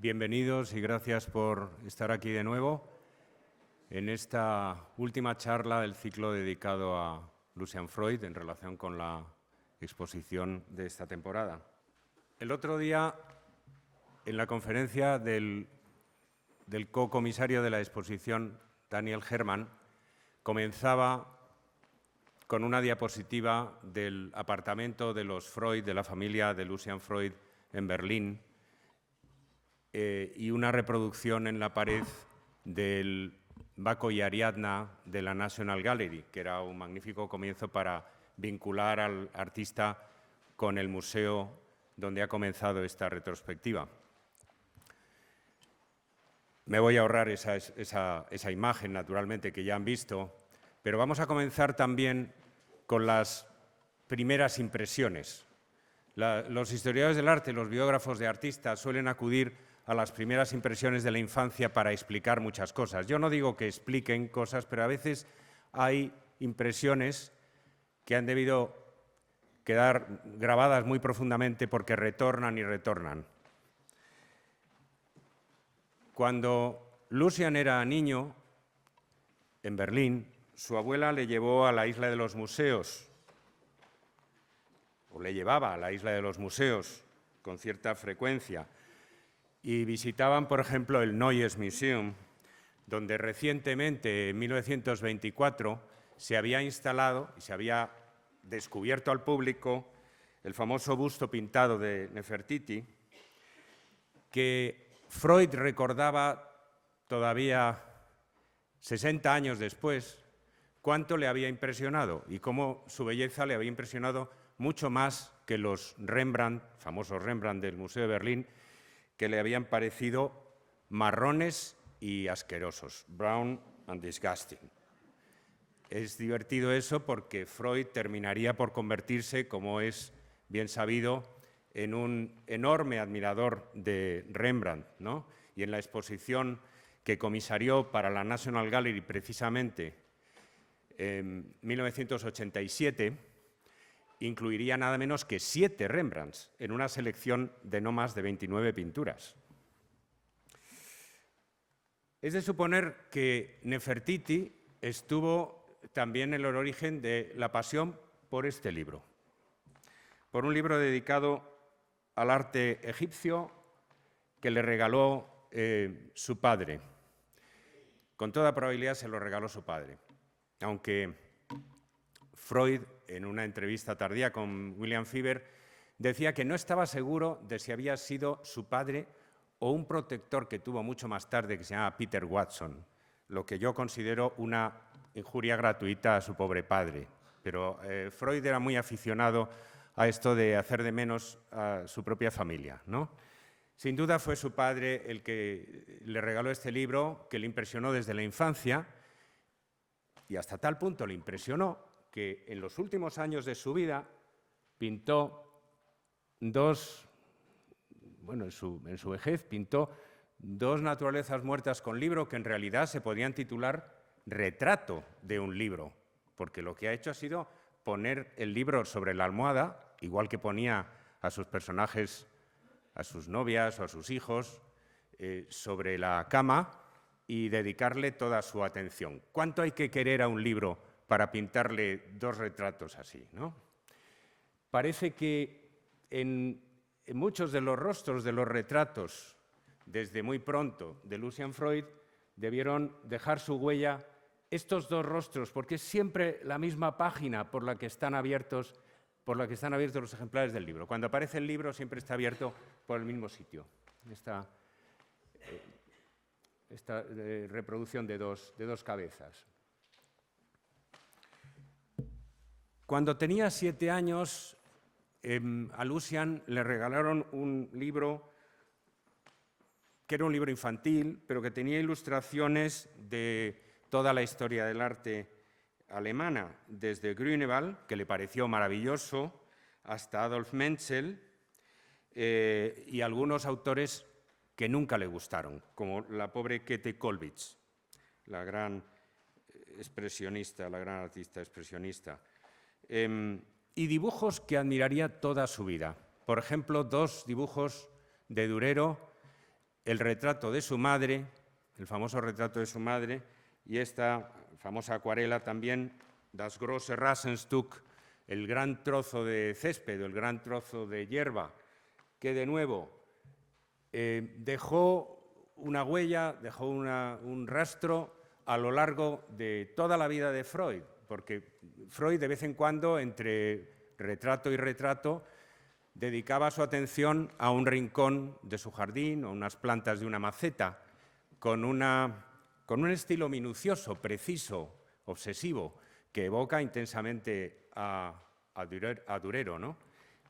Bienvenidos y gracias por estar aquí de nuevo en esta última charla del ciclo dedicado a Lucian Freud en relación con la exposición de esta temporada. El otro día, en la conferencia del co-comisario de la exposición, Daniel Herrmann, comenzaba con una diapositiva del apartamento de los Freud, de la familia de Lucian Freud en Berlín, y una reproducción en la pared del Baco y Ariadna de la National Gallery, que era un magnífico comienzo para vincular al artista con el museo donde ha comenzado esta retrospectiva. Me voy a ahorrar esa imagen, naturalmente, que ya han visto, pero vamos a comenzar también con las primeras impresiones. Los historiadores del arte, los biógrafos de artistas, suelen acudir a las primeras impresiones de la infancia para explicar muchas cosas. Yo no digo que expliquen cosas, pero a veces hay impresiones que han debido quedar grabadas muy profundamente porque retornan y retornan. Cuando Lucian era niño, en Berlín, su abuela le llevó a la Isla de los Museos, o le llevaba a la Isla de los Museos con cierta frecuencia, y visitaban, por ejemplo, el Neues Museum, donde recientemente, en 1924, se había instalado y se había descubierto al público el famoso busto pintado de Nefertiti, que Freud recordaba todavía 60 años después cuánto le había impresionado y cómo su belleza le había impresionado mucho más que los Rembrandt, famosos Rembrandt del Museo de Berlín, que le habían parecido marrones y asquerosos, brown and disgusting. Es divertido eso porque Freud terminaría por convertirse, como es bien sabido, en un enorme admirador de Rembrandt, ¿no? Y en la exposición que comisarió para la National Gallery precisamente en 1987, incluiría nada menos que 7 Rembrandts en una selección de no más de 29 pinturas. Es de suponer que Nefertiti estuvo también en el origen de la pasión por este libro, por un libro dedicado al arte egipcio que le regaló su padre. Con toda probabilidad se lo regaló su padre, aunque Freud, en una entrevista tardía con William Faber, decía que no estaba seguro de si había sido su padre o un protector que tuvo mucho más tarde, que se llama Peter Watson, lo que yo considero una injuria gratuita a su pobre padre. Pero Freud era muy aficionado a esto de hacer de menos a su propia familia, ¿no? Sin duda fue su padre el que le regaló este libro, que le impresionó desde la infancia, y hasta tal punto le impresionó que en los últimos años de su vida pintó en su vejez pintó 2 naturalezas muertas con libro que en realidad se podrían titular retrato de un libro, porque lo que ha hecho ha sido poner el libro sobre la almohada, igual que ponía a sus personajes, a sus novias o a sus hijos, sobre la cama y dedicarle toda su atención. ¿Cuánto hay que querer a un libro para pintarle 2 retratos así, ¿no? Parece que en muchos de los rostros de los retratos, desde muy pronto, de Lucian Freud, debieron dejar su huella estos 2 rostros, porque es siempre la misma página por la que están abiertos los ejemplares del libro. Cuando aparece el libro siempre está abierto por el mismo sitio. Esta reproducción de dos cabezas. Cuando tenía 7 años, a Lucian le regalaron un libro que era un libro infantil, pero que tenía ilustraciones de toda la historia del arte alemana, desde Grünewald, que le pareció maravilloso, hasta Adolf Menzel y algunos autores que nunca le gustaron, como la pobre Käthe Kollwitz, la gran expresionista, la gran artista expresionista. Y dibujos que admiraría toda su vida. Por ejemplo, 2 dibujos de Durero el retrato de su madre, el famoso retrato de su madre, y esta famosa acuarela también, Das große Rasenstück, el gran trozo de césped, el gran trozo de hierba, que de nuevo dejó una huella, dejó un rastro a lo largo de toda la vida de Freud, porque Freud de vez en cuando, entre retrato y retrato, dedicaba su atención a un rincón de su jardín o unas plantas de una maceta, con un estilo minucioso, preciso, obsesivo, que evoca intensamente a Durero, ¿no?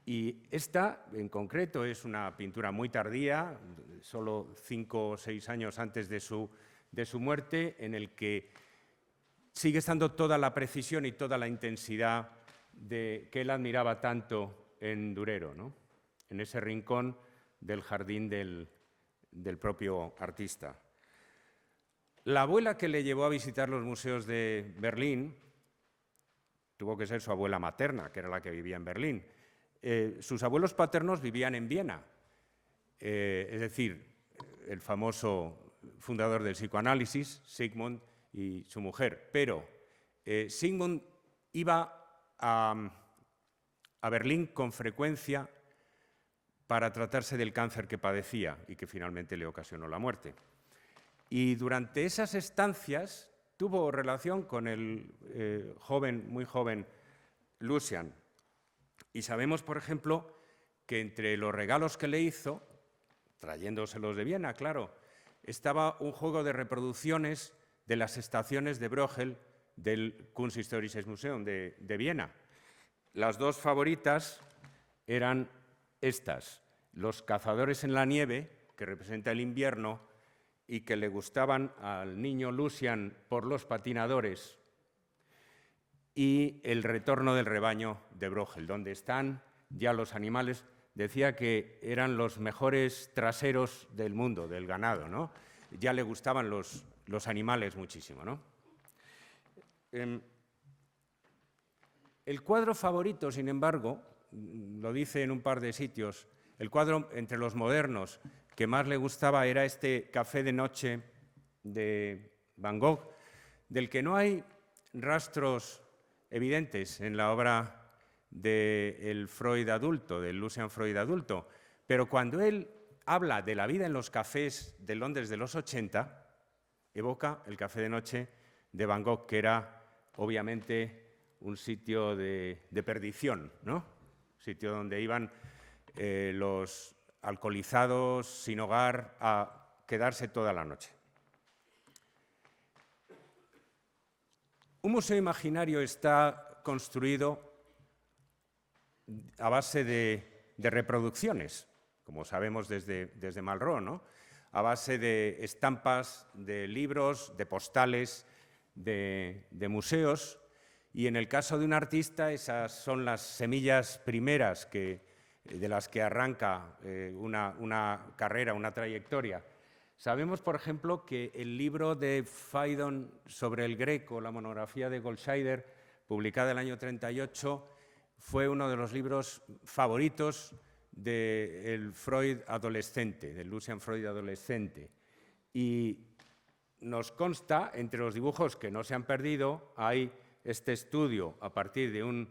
Y esta, en concreto, es una pintura muy tardía, solo 5 o 6 años antes de su muerte, en el que sigue estando toda la precisión y toda la intensidad que él admiraba tanto en Durero, ¿no? En ese rincón del jardín del propio artista. La abuela que le llevó a visitar los museos de Berlín tuvo que ser su abuela materna, que era la que vivía en Berlín. Sus abuelos paternos vivían en Viena, es decir, el famoso fundador del psicoanálisis, Sigmund, y su mujer. Pero Sigmund iba a Berlín con frecuencia para tratarse del cáncer que padecía y que finalmente le ocasionó la muerte. Y durante esas estancias tuvo relación con el muy joven Lucian. Y sabemos, por ejemplo, que entre los regalos que le hizo, trayéndoselos de Viena, claro, estaba un juego de reproducciones de las estaciones de Bruegel del Kunsthistorisches Museum de Viena. Las dos favoritas eran estas: Los cazadores en la nieve, que representa el invierno, y que le gustaban al niño Lucian por los patinadores, y El retorno del rebaño de Bruegel, donde están ya los animales. Decía que eran los mejores traseros del mundo, del ganado, ¿no? Ya le gustaban los animales muchísimo, ¿no? El cuadro favorito, sin embargo, lo dice en un par de sitios, el cuadro entre los modernos que más le gustaba era este Café de noche de Van Gogh, del que no hay rastros evidentes en la obra del Freud adulto, del Lucian Freud adulto, pero cuando él habla de la vida en los cafés de Londres de los 80, evoca el Café de noche de Van Gogh, que era obviamente un sitio de perdición, ¿no? Sitio donde iban los alcoholizados sin hogar a quedarse toda la noche. Un museo imaginario está construido a base de reproducciones, como sabemos desde Malraux, ¿no? A base de estampas, de libros, de postales, de museos, y en el caso de un artista esas son las semillas primeras de las que arranca una carrera, una trayectoria. Sabemos, por ejemplo, que el libro de Phaidon sobre el Greco, la monografía de Goldscheider, publicada en el año 38, fue uno de los libros favoritos del Freud adolescente, del Lucian Freud adolescente. Y nos consta, entre los dibujos que no se han perdido, hay este estudio a partir de un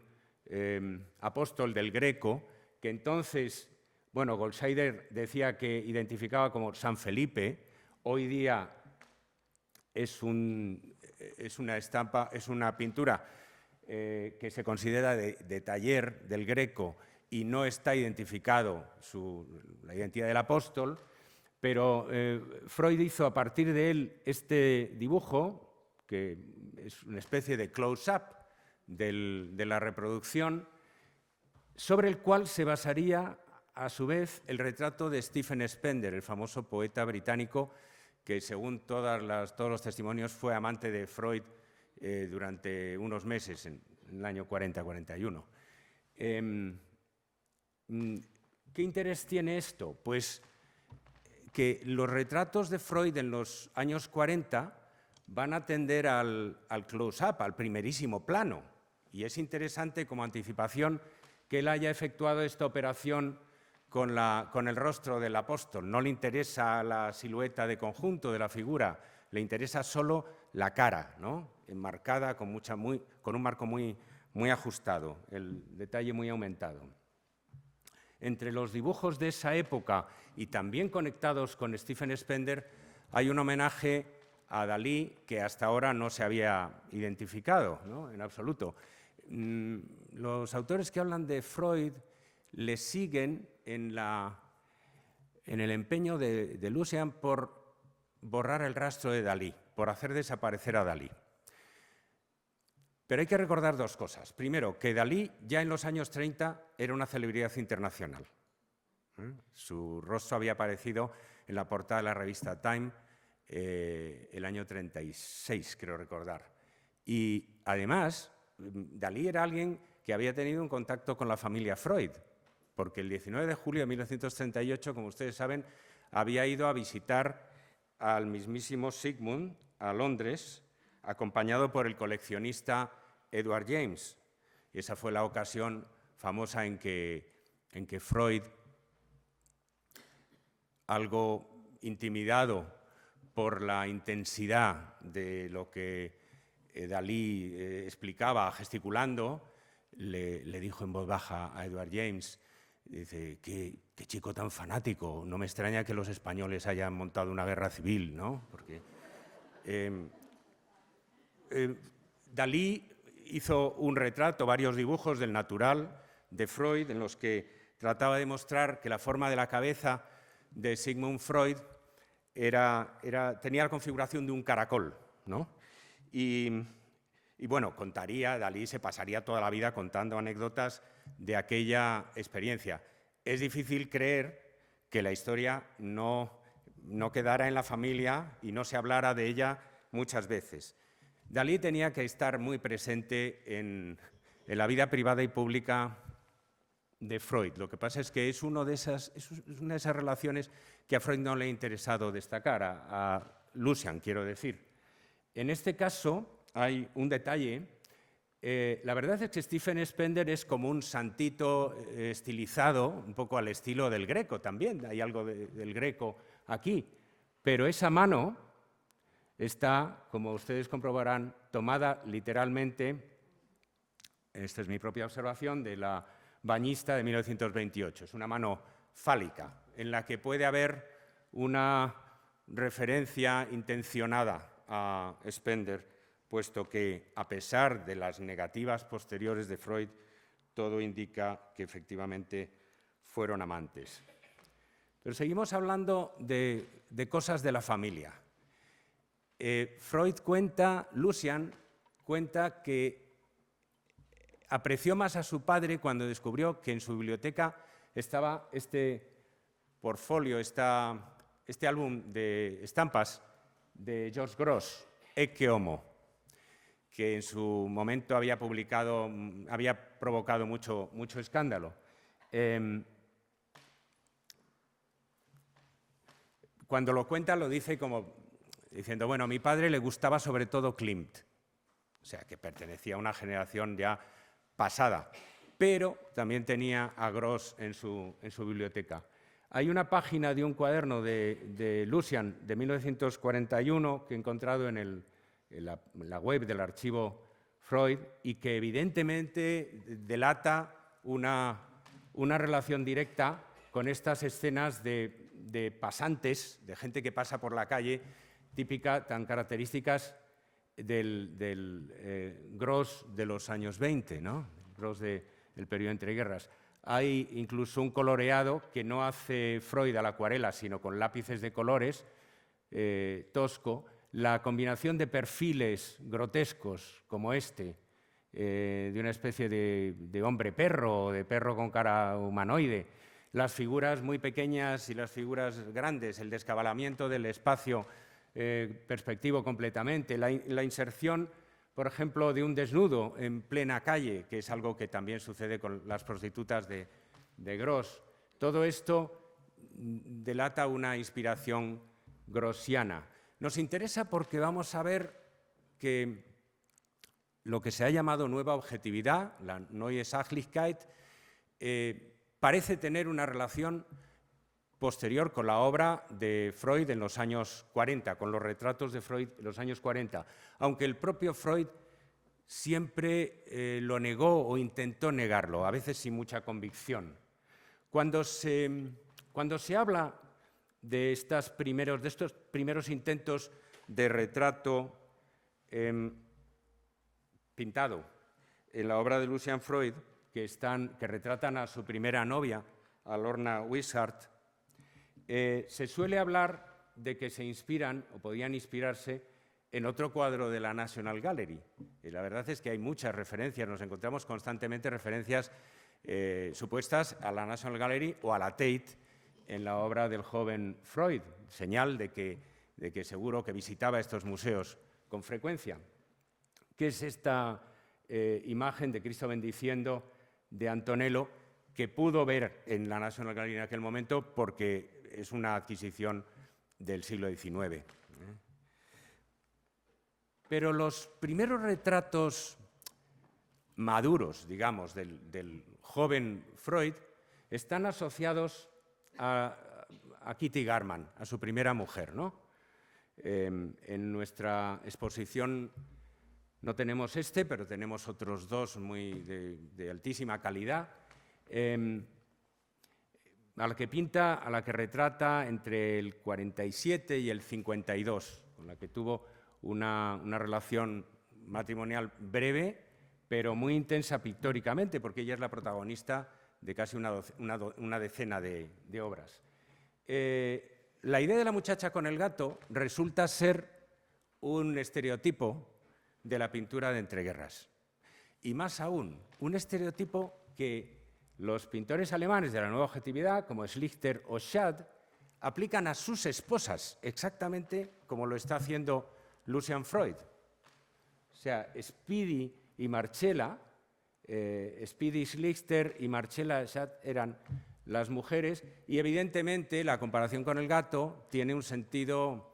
apóstol del Greco, que entonces, bueno, Goldscheider decía que identificaba como San Felipe. Hoy día es una estampa, es una pintura que se considera de taller del Greco y no está identificado la identidad del apóstol, pero Freud hizo a partir de él este dibujo, que es una especie de close-up de la reproducción, sobre el cual se basaría a su vez el retrato de Stephen Spender, el famoso poeta británico que, según todos los testimonios, fue amante de Freud durante unos meses, en el año 40-41. ¿Qué interés tiene esto? Pues que los retratos de Freud en los años 40 van a tender al close-up, al primerísimo plano, y es interesante como anticipación que él haya efectuado esta operación con el rostro del apóstol. No le interesa la silueta de conjunto de la figura, le interesa solo la cara, ¿no? Enmarcada con un marco muy ajustado, el detalle muy aumentado. Entre los dibujos de esa época y también conectados con Stephen Spender hay un homenaje a Dalí que hasta ahora no se había identificado, ¿no? En absoluto. Los autores que hablan de Freud le siguen en el empeño de Lucian por borrar el rastro de Dalí, por hacer desaparecer a Dalí. Pero hay que recordar dos cosas. Primero, que Dalí ya en los años 30 era una celebridad internacional. Su rostro había aparecido en la portada de la revista Time el año 36, creo recordar. Y además, Dalí era alguien que había tenido un contacto con la familia Freud, porque el 19 de julio de 1938, como ustedes saben, había ido a visitar al mismísimo Sigmund a Londres, acompañado por el coleccionista Edward James. Y esa fue la ocasión famosa en que Freud, algo intimidado por la intensidad de lo que Dalí explicaba gesticulando, le dijo en voz baja a Edward James, dice, qué chico tan fanático, no me extraña que los españoles hayan montado una guerra civil, ¿no? Porque Dalí hizo un retrato, varios dibujos del natural de Freud, en los que trataba de mostrar que la forma de la cabeza de Sigmund Freud tenía la configuración de un caracol, ¿no? Y bueno, Dalí se pasaría toda la vida contando anécdotas de aquella experiencia. Es difícil creer que la historia no quedara en la familia y no se hablara de ella muchas veces. Dalí tenía que estar muy presente en la vida privada y pública de Freud. Lo que pasa es que es una de esas relaciones que a Freud no le ha interesado destacar, a Lucian, quiero decir. En este caso hay un detalle. La verdad es que Stephen Spender es como un santito estilizado, un poco al estilo del Greco también, hay algo del Greco aquí, pero esa mano está, como ustedes comprobarán, tomada literalmente, esta es mi propia observación, de la Bañista de 1928. Es una mano fálica, en la que puede haber una referencia intencionada a Spender, puesto que, a pesar de las negativas posteriores de Freud, todo indica que efectivamente fueron amantes. Pero seguimos hablando de cosas de la familia. Lucian cuenta que apreció más a su padre cuando descubrió que en su biblioteca estaba este portfolio, este álbum de estampas de George Grosz, Ecce Homo, que en su momento había provocado mucho escándalo. Cuando lo cuenta lo dice como diciendo, bueno, a mi padre le gustaba sobre todo Klimt, o sea, que pertenecía a una generación ya pasada, pero también tenía a Grosz en su biblioteca. Hay una página de un cuaderno de Lucian de 1941 que he encontrado en la web del archivo Freud y que evidentemente delata una relación directa con estas escenas de pasantes, de gente que pasa por la calle, tan características del Grosz de los años 20, ¿no? Grosz del periodo entre guerras. Hay incluso un coloreado que no hace Freud a la acuarela, sino con lápices de colores, tosco. La combinación de perfiles grotescos como este, de una especie de hombre-perro o de perro con cara humanoide, las figuras muy pequeñas y las figuras grandes, el descabalamiento del espacio perspectivo completamente, la inserción, por ejemplo, de un desnudo en plena calle, que es algo que también sucede con las prostitutas de Grosz. Todo esto delata una inspiración grossiana. Nos interesa porque vamos a ver que lo que se ha llamado nueva objetividad, la Neue Sachlichkeit, parece tener una relación posterior con la obra de Freud en los años 40, con los retratos de Freud en los años 40, aunque el propio Freud siempre lo negó o intentó negarlo, a veces sin mucha convicción. Cuando se habla de estos primeros intentos de retrato pintado en la obra de Lucian Freud, que retratan a su primera novia, a Lorna Wishart, se suele hablar de que se inspiran o podían inspirarse en otro cuadro de la National Gallery. Y la verdad es que hay muchas referencias, nos encontramos constantemente referencias supuestas a la National Gallery o a la Tate en la obra del joven Freud, señal de que seguro que visitaba estos museos con frecuencia. ¿Qué es esta imagen de Cristo bendiciendo de Antonello que pudo ver en la National Gallery en aquel momento porque es una adquisición del siglo XIX? Pero los primeros retratos maduros, digamos, del joven Freud están asociados a Kitty Garman, a su primera mujer, ¿no? En nuestra exposición no tenemos pero tenemos otros dos muy de altísima calidad, a la que retrata entre el 47 y el 52, con la que tuvo una relación matrimonial breve, pero muy intensa pictóricamente, porque ella es la protagonista de casi una decena de obras. La idea de la muchacha con el gato resulta ser un estereotipo de la pintura de entreguerras. Y más aún, un estereotipo que los pintores alemanes de la nueva objetividad, como Schlichter o Schad, aplican a sus esposas, exactamente como lo está haciendo Lucian Freud. O sea, Speedy y Marcella, Speedy Schlichter y Marcella Schad eran las mujeres, y evidentemente la comparación con el gato tiene un sentido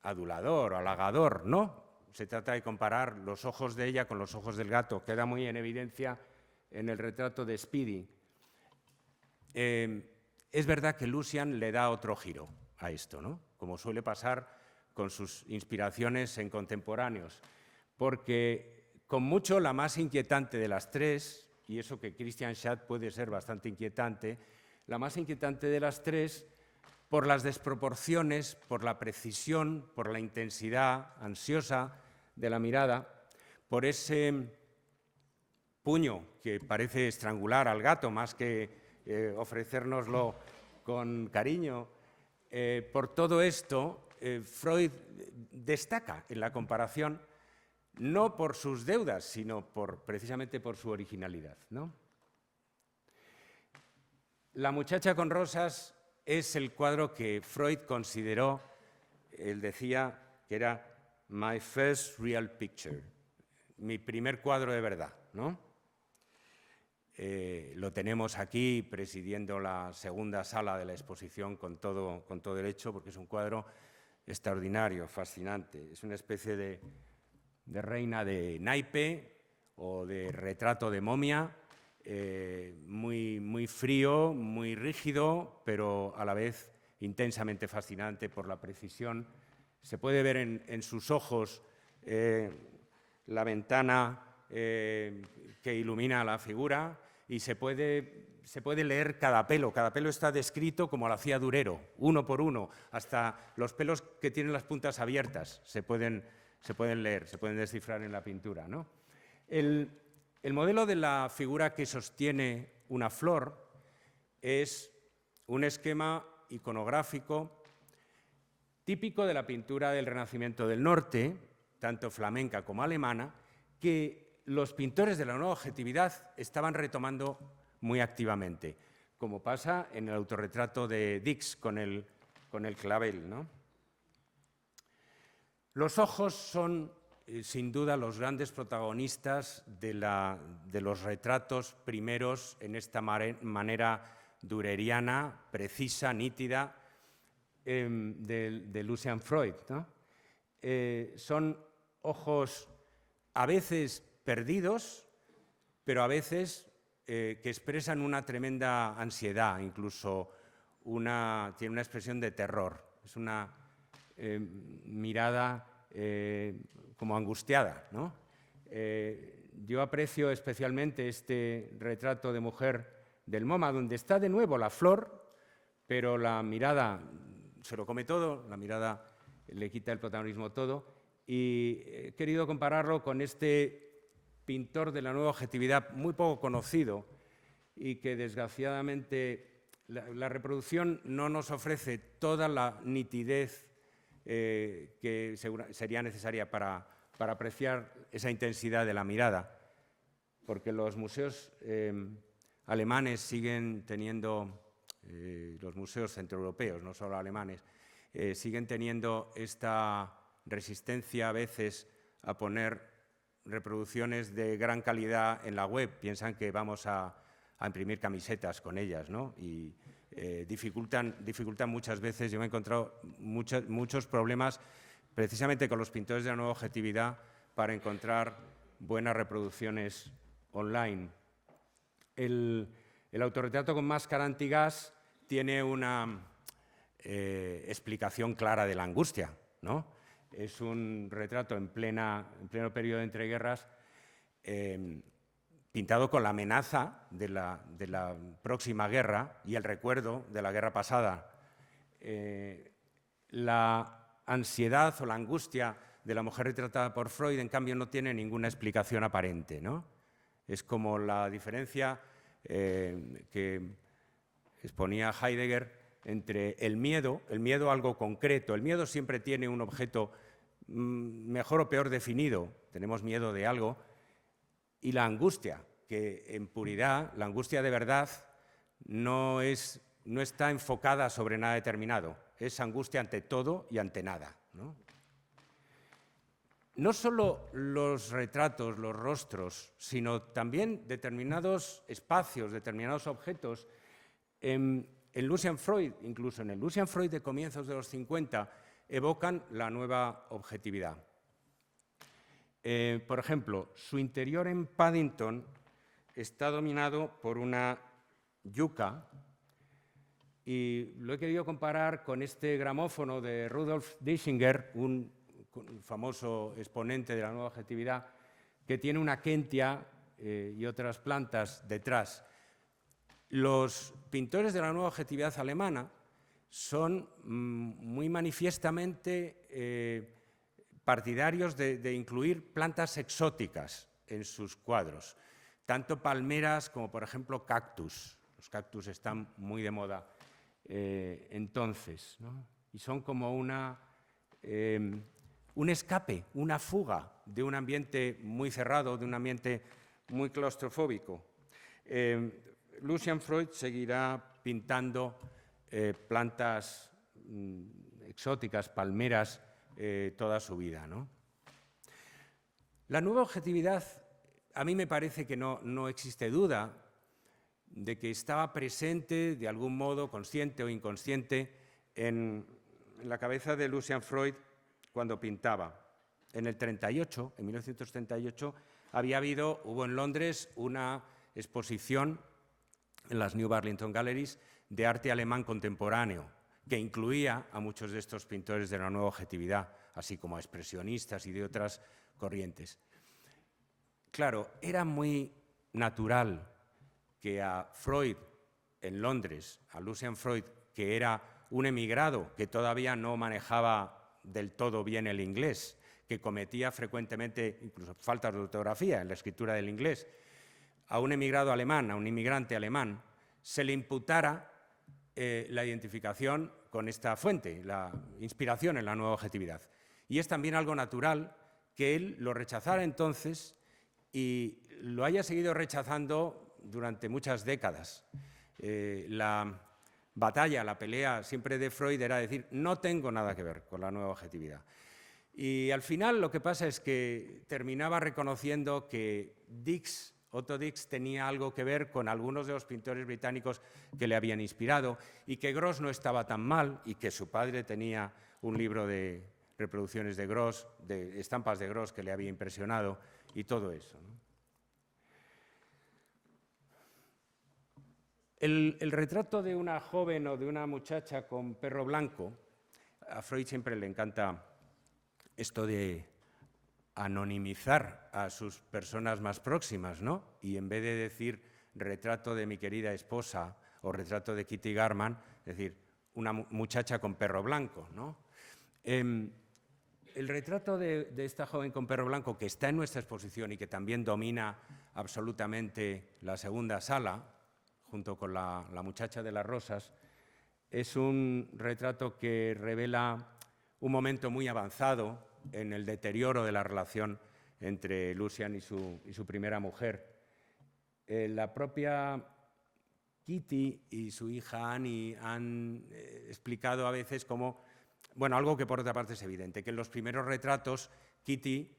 adulador, halagador, ¿no? Se trata de comparar los ojos de ella con los ojos del gato, queda muy en evidencia en el retrato de Speedy. Es verdad que Lucian le da otro giro a esto, ¿no? Como suele pasar con sus inspiraciones en contemporáneos, porque con mucho la más inquietante de las tres, y eso que Christian Schad puede ser bastante inquietante, la más inquietante de las tres por las desproporciones, por la precisión, por la intensidad ansiosa de la mirada, por ese puño que parece estrangular al gato más que ofrecérnoslo con cariño. Por todo esto, Freud destaca en la comparación no por sus deudas, sino precisamente por su originalidad, ¿no? La muchacha con rosas es el cuadro que Freud consideró, él decía que era my first real picture, mi primer cuadro de verdad, ¿no? Lo tenemos aquí presidiendo la segunda sala de la exposición con todo derecho, porque es un cuadro extraordinario, fascinante. Es una especie de reina de naipe o de retrato de momia, muy frío, muy rígido, pero a la vez intensamente fascinante por la precisión. Se puede ver en sus ojos la ventana que ilumina la figura, y se puede leer cada pelo. Cada pelo está descrito como lo hacía Durero, uno por uno, hasta los pelos que tienen las puntas abiertas se pueden leer, se pueden descifrar en la pintura, ¿no? El modelo de la figura que sostiene una flor es un esquema iconográfico típico de la pintura del Renacimiento del Norte, tanto flamenca como alemana, que los pintores de la nueva objetividad estaban retomando muy activamente, como pasa en el autorretrato de Dix con el clavel, ¿no? Los ojos son, sin duda, los grandes protagonistas de los retratos primeros en esta manera dureriana, precisa, nítida, de Lucian Freud, ¿no? Son ojos a veces perdidos, pero a veces que expresan una tremenda ansiedad, incluso tiene una expresión de terror. Es una mirada como angustiada, ¿no? Yo aprecio especialmente este retrato de mujer del MoMA, donde está de nuevo la flor, pero la mirada se lo come todo, la mirada le quita el protagonismo todo, y he querido compararlo con este pintor de la nueva objetividad muy poco conocido y que desgraciadamente la reproducción no nos ofrece toda la nitidez que sería necesaria para apreciar esa intensidad de la mirada, porque los museos alemanes siguen teniendo, los museos centroeuropeos, no solo alemanes, siguen teniendo esta resistencia a veces a poner reproducciones de gran calidad en la web. Piensan que vamos a imprimir camisetas con ellas, ¿no? Y dificultan muchas veces. Yo me he encontrado muchos problemas precisamente con los pintores de la nueva objetividad para encontrar buenas reproducciones online. El autorretrato con máscara antigas tiene una explicación clara de la angustia, ¿no? Es un retrato en pleno periodo de entreguerras, pintado con la amenaza de la próxima guerra y el recuerdo de la guerra pasada. La ansiedad o la angustia de la mujer retratada por Freud, en cambio, no tiene ninguna explicación aparente, ¿no? Es como la diferencia que exponía Heidegger entre el miedo a algo concreto. El miedo siempre tiene un objeto mejor o peor definido, tenemos miedo de algo, y la angustia, que en puridad, la angustia de verdad no está enfocada sobre nada determinado, es angustia ante todo y ante nada, ¿no? No solo los retratos, los rostros, sino también determinados espacios, determinados objetos. En Lucian Freud, incluso en el Lucian Freud de comienzos de los 50, evocan la nueva objetividad. Por ejemplo, su interior en Paddington está dominado por una yuca, y lo he querido comparar con este gramófono de Rudolf Dieschinger, un famoso exponente de la nueva objetividad, que tiene una kentia y otras plantas detrás. Los pintores de la nueva objetividad alemana son muy manifiestamente partidarios de incluir plantas exóticas en sus cuadros, tanto palmeras como, por ejemplo, cactus. Los cactus están muy de moda entonces, ¿no? Y son como un escape, una fuga de un ambiente muy cerrado, de un ambiente muy claustrofóbico. Lucian Freud seguirá pintando plantas exóticas, palmeras, toda su vida, ¿no? La nueva objetividad, a mí me parece que no existe duda de que estaba presente de algún modo, consciente o inconsciente, en la cabeza de Lucian Freud cuando pintaba. En el 38, en 1938, hubo en Londres una exposición en las New Burlington Galleries de arte alemán contemporáneo, que incluía a muchos de estos pintores de la nueva objetividad, así como a expresionistas y de otras corrientes. Claro, era muy natural que a Freud en Londres, a Lucian Freud, que era un emigrado que todavía no manejaba del todo bien el inglés, que cometía frecuentemente incluso faltas de ortografía en la escritura del inglés, a un emigrado alemán, a un inmigrante alemán, se le imputara la identificación con esta fuente, la inspiración en la nueva objetividad. Y es también algo natural que él lo rechazara entonces y lo haya seguido rechazando durante muchas décadas. La batalla, la pelea siempre de Freud era decir, no tengo nada que ver con la nueva objetividad. Y al final lo que pasa es que terminaba reconociendo que Otto Dix tenía algo que ver con algunos de los pintores británicos que le habían inspirado y que Gross no estaba tan mal y que su padre tenía un libro de reproducciones de Gross, de estampas de Gross que le había impresionado y todo eso, ¿no? El retrato de una joven o de una muchacha con perro blanco, a Freud siempre le encanta esto de anonimizar a sus personas más próximas, ¿no? Y en vez de decir retrato de mi querida esposa o retrato de Kitty Garman, decir una muchacha con perro blanco, ¿no? El retrato de esta joven con perro blanco, que está en nuestra exposición y que también domina absolutamente la segunda sala, junto con la muchacha de las rosas, es un retrato que revela un momento muy avanzado en el deterioro de la relación entre Lucian y su primera mujer. La propia Kitty y su hija Annie han explicado a veces como, bueno, algo que por otra parte es evidente, que en los primeros retratos Kitty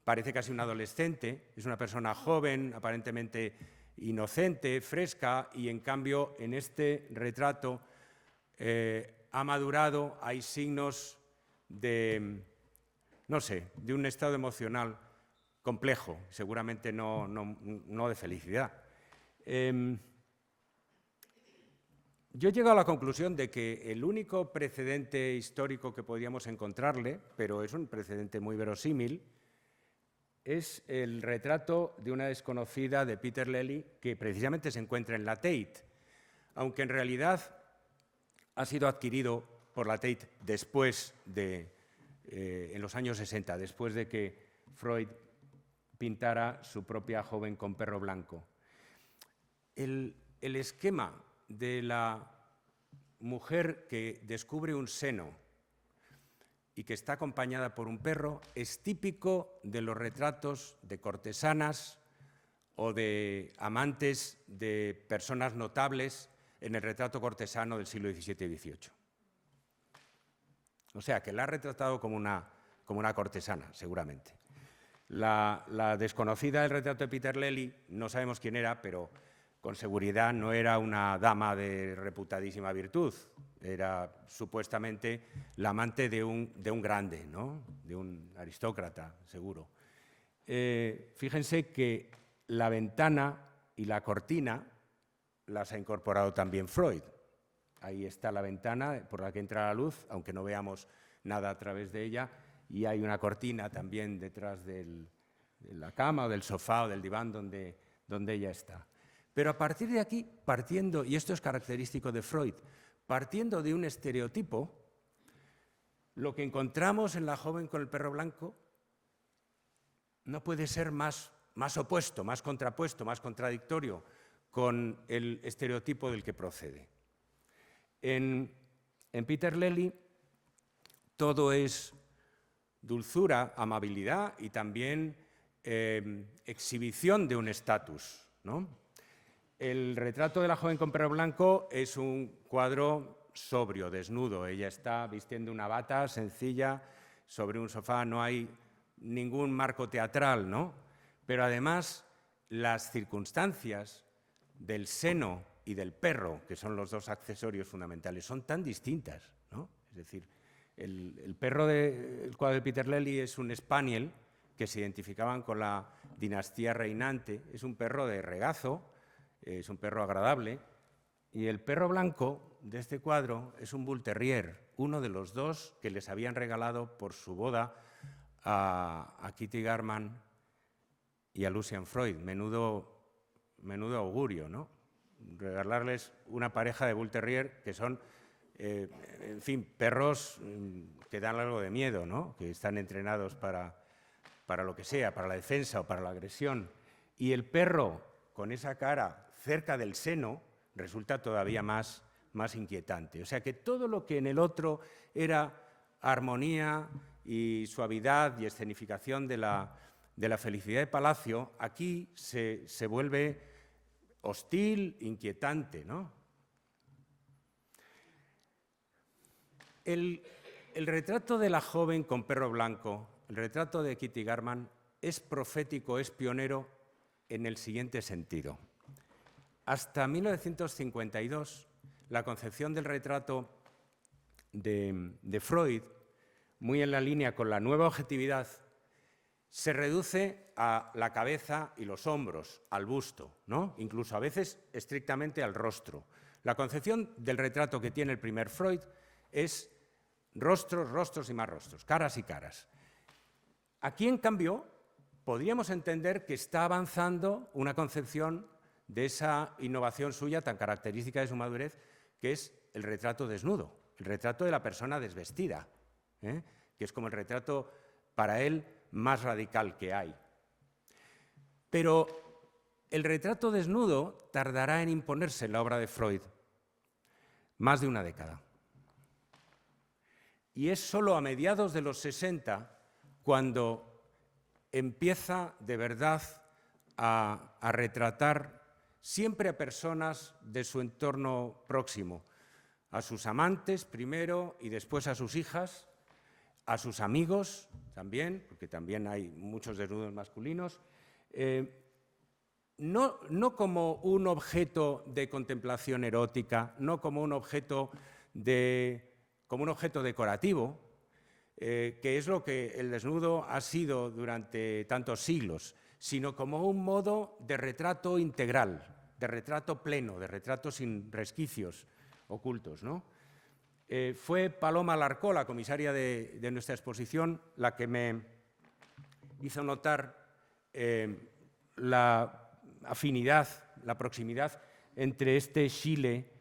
parece casi una adolescente, es una persona joven, aparentemente inocente, fresca, y en cambio en este retrato ha madurado, hay signos de, no sé, de un estado emocional complejo, seguramente no de felicidad. Yo he llegado a la conclusión de que el único precedente histórico que podríamos encontrarle, pero es un precedente muy verosímil, es el retrato de una desconocida de Peter Lely que precisamente se encuentra en la Tate, aunque en realidad ha sido adquirido por la Tate después en los años 60, después de que Freud pintara su propia joven con perro blanco. El esquema de la mujer que descubre un seno y que está acompañada por un perro es típico de los retratos de cortesanas o de amantes de personas notables en el retrato cortesano del siglo XVII y XVIII. O sea, que la ha retratado como una cortesana, seguramente. La desconocida del retrato de Peter Lely, no sabemos quién era, pero con seguridad no era una dama de reputadísima virtud, era supuestamente la amante de un grande, ¿no? De un aristócrata, seguro. Fíjense que la ventana y la cortina las ha incorporado también Freud. Ahí está la ventana por la que entra la luz, aunque no veamos nada a través de ella, y hay una cortina también detrás de la cama o del sofá o del diván donde ella está. Pero a partir de aquí, partiendo, y esto es característico de Freud, partiendo de un estereotipo, lo que encontramos en la joven con el perro blanco no puede ser más opuesto, más contrapuesto, más contradictorio con el estereotipo del que procede. En Peter Lely todo es dulzura, amabilidad y también exhibición de un estatus, ¿no? El retrato de la joven con perro blanco es un cuadro sobrio, desnudo. Ella está vistiendo una bata sencilla sobre un sofá, no hay ningún marco teatral, ¿no? Pero además las circunstancias del seno y del perro, que son los dos accesorios fundamentales, son tan distintas, ¿no? Es decir, el perro del cuadro de Peter Lely es un spaniel que se identificaban con la dinastía reinante, es un perro de regazo, es un perro agradable, y el perro blanco de este cuadro es un bull terrier, uno de los dos que les habían regalado por su boda a Kitty Garman y a Lucian Freud. Menudo augurio, ¿no? Regalarles una pareja de bull terrier que son, en fin, perros que dan algo de miedo, ¿no? Que están entrenados para lo que sea, para la defensa o para la agresión. Y el perro con esa cara cerca del seno resulta todavía más inquietante. O sea que todo lo que en el otro era armonía y suavidad y escenificación de la felicidad de palacio, aquí se vuelve hostil, inquietante, ¿no? El retrato de la joven con perro blanco, el retrato de Kitty Garman, es profético, es pionero en el siguiente sentido. Hasta 1952, la concepción del retrato de Freud, muy en la línea con la nueva objetividad, se reduce a la cabeza y los hombros, al busto, ¿no? Incluso a veces estrictamente al rostro. La concepción del retrato que tiene el primer Freud es rostros, rostros y más rostros, caras y caras. Aquí, en cambio, podríamos entender que está avanzando una concepción de esa innovación suya tan característica de su madurez, que es el retrato desnudo, el retrato de la persona desvestida, que es como el retrato para él más radical que hay. Pero el retrato desnudo tardará en imponerse en la obra de Freud más de una década. Y es solo a mediados de los 60 cuando empieza de verdad a retratar siempre a personas de su entorno próximo, a sus amantes primero y después a sus hijas, a sus amigos también, porque también hay muchos desnudos masculinos, no como un objeto de contemplación erótica, no como un objeto decorativo, que es lo que el desnudo ha sido durante tantos siglos, sino como un modo de retrato integral, de retrato pleno, de retrato sin resquicios ocultos, ¿no? Fue Paloma Larcó, la comisaria de nuestra exposición, la que me hizo notar la afinidad, la proximidad entre este Xile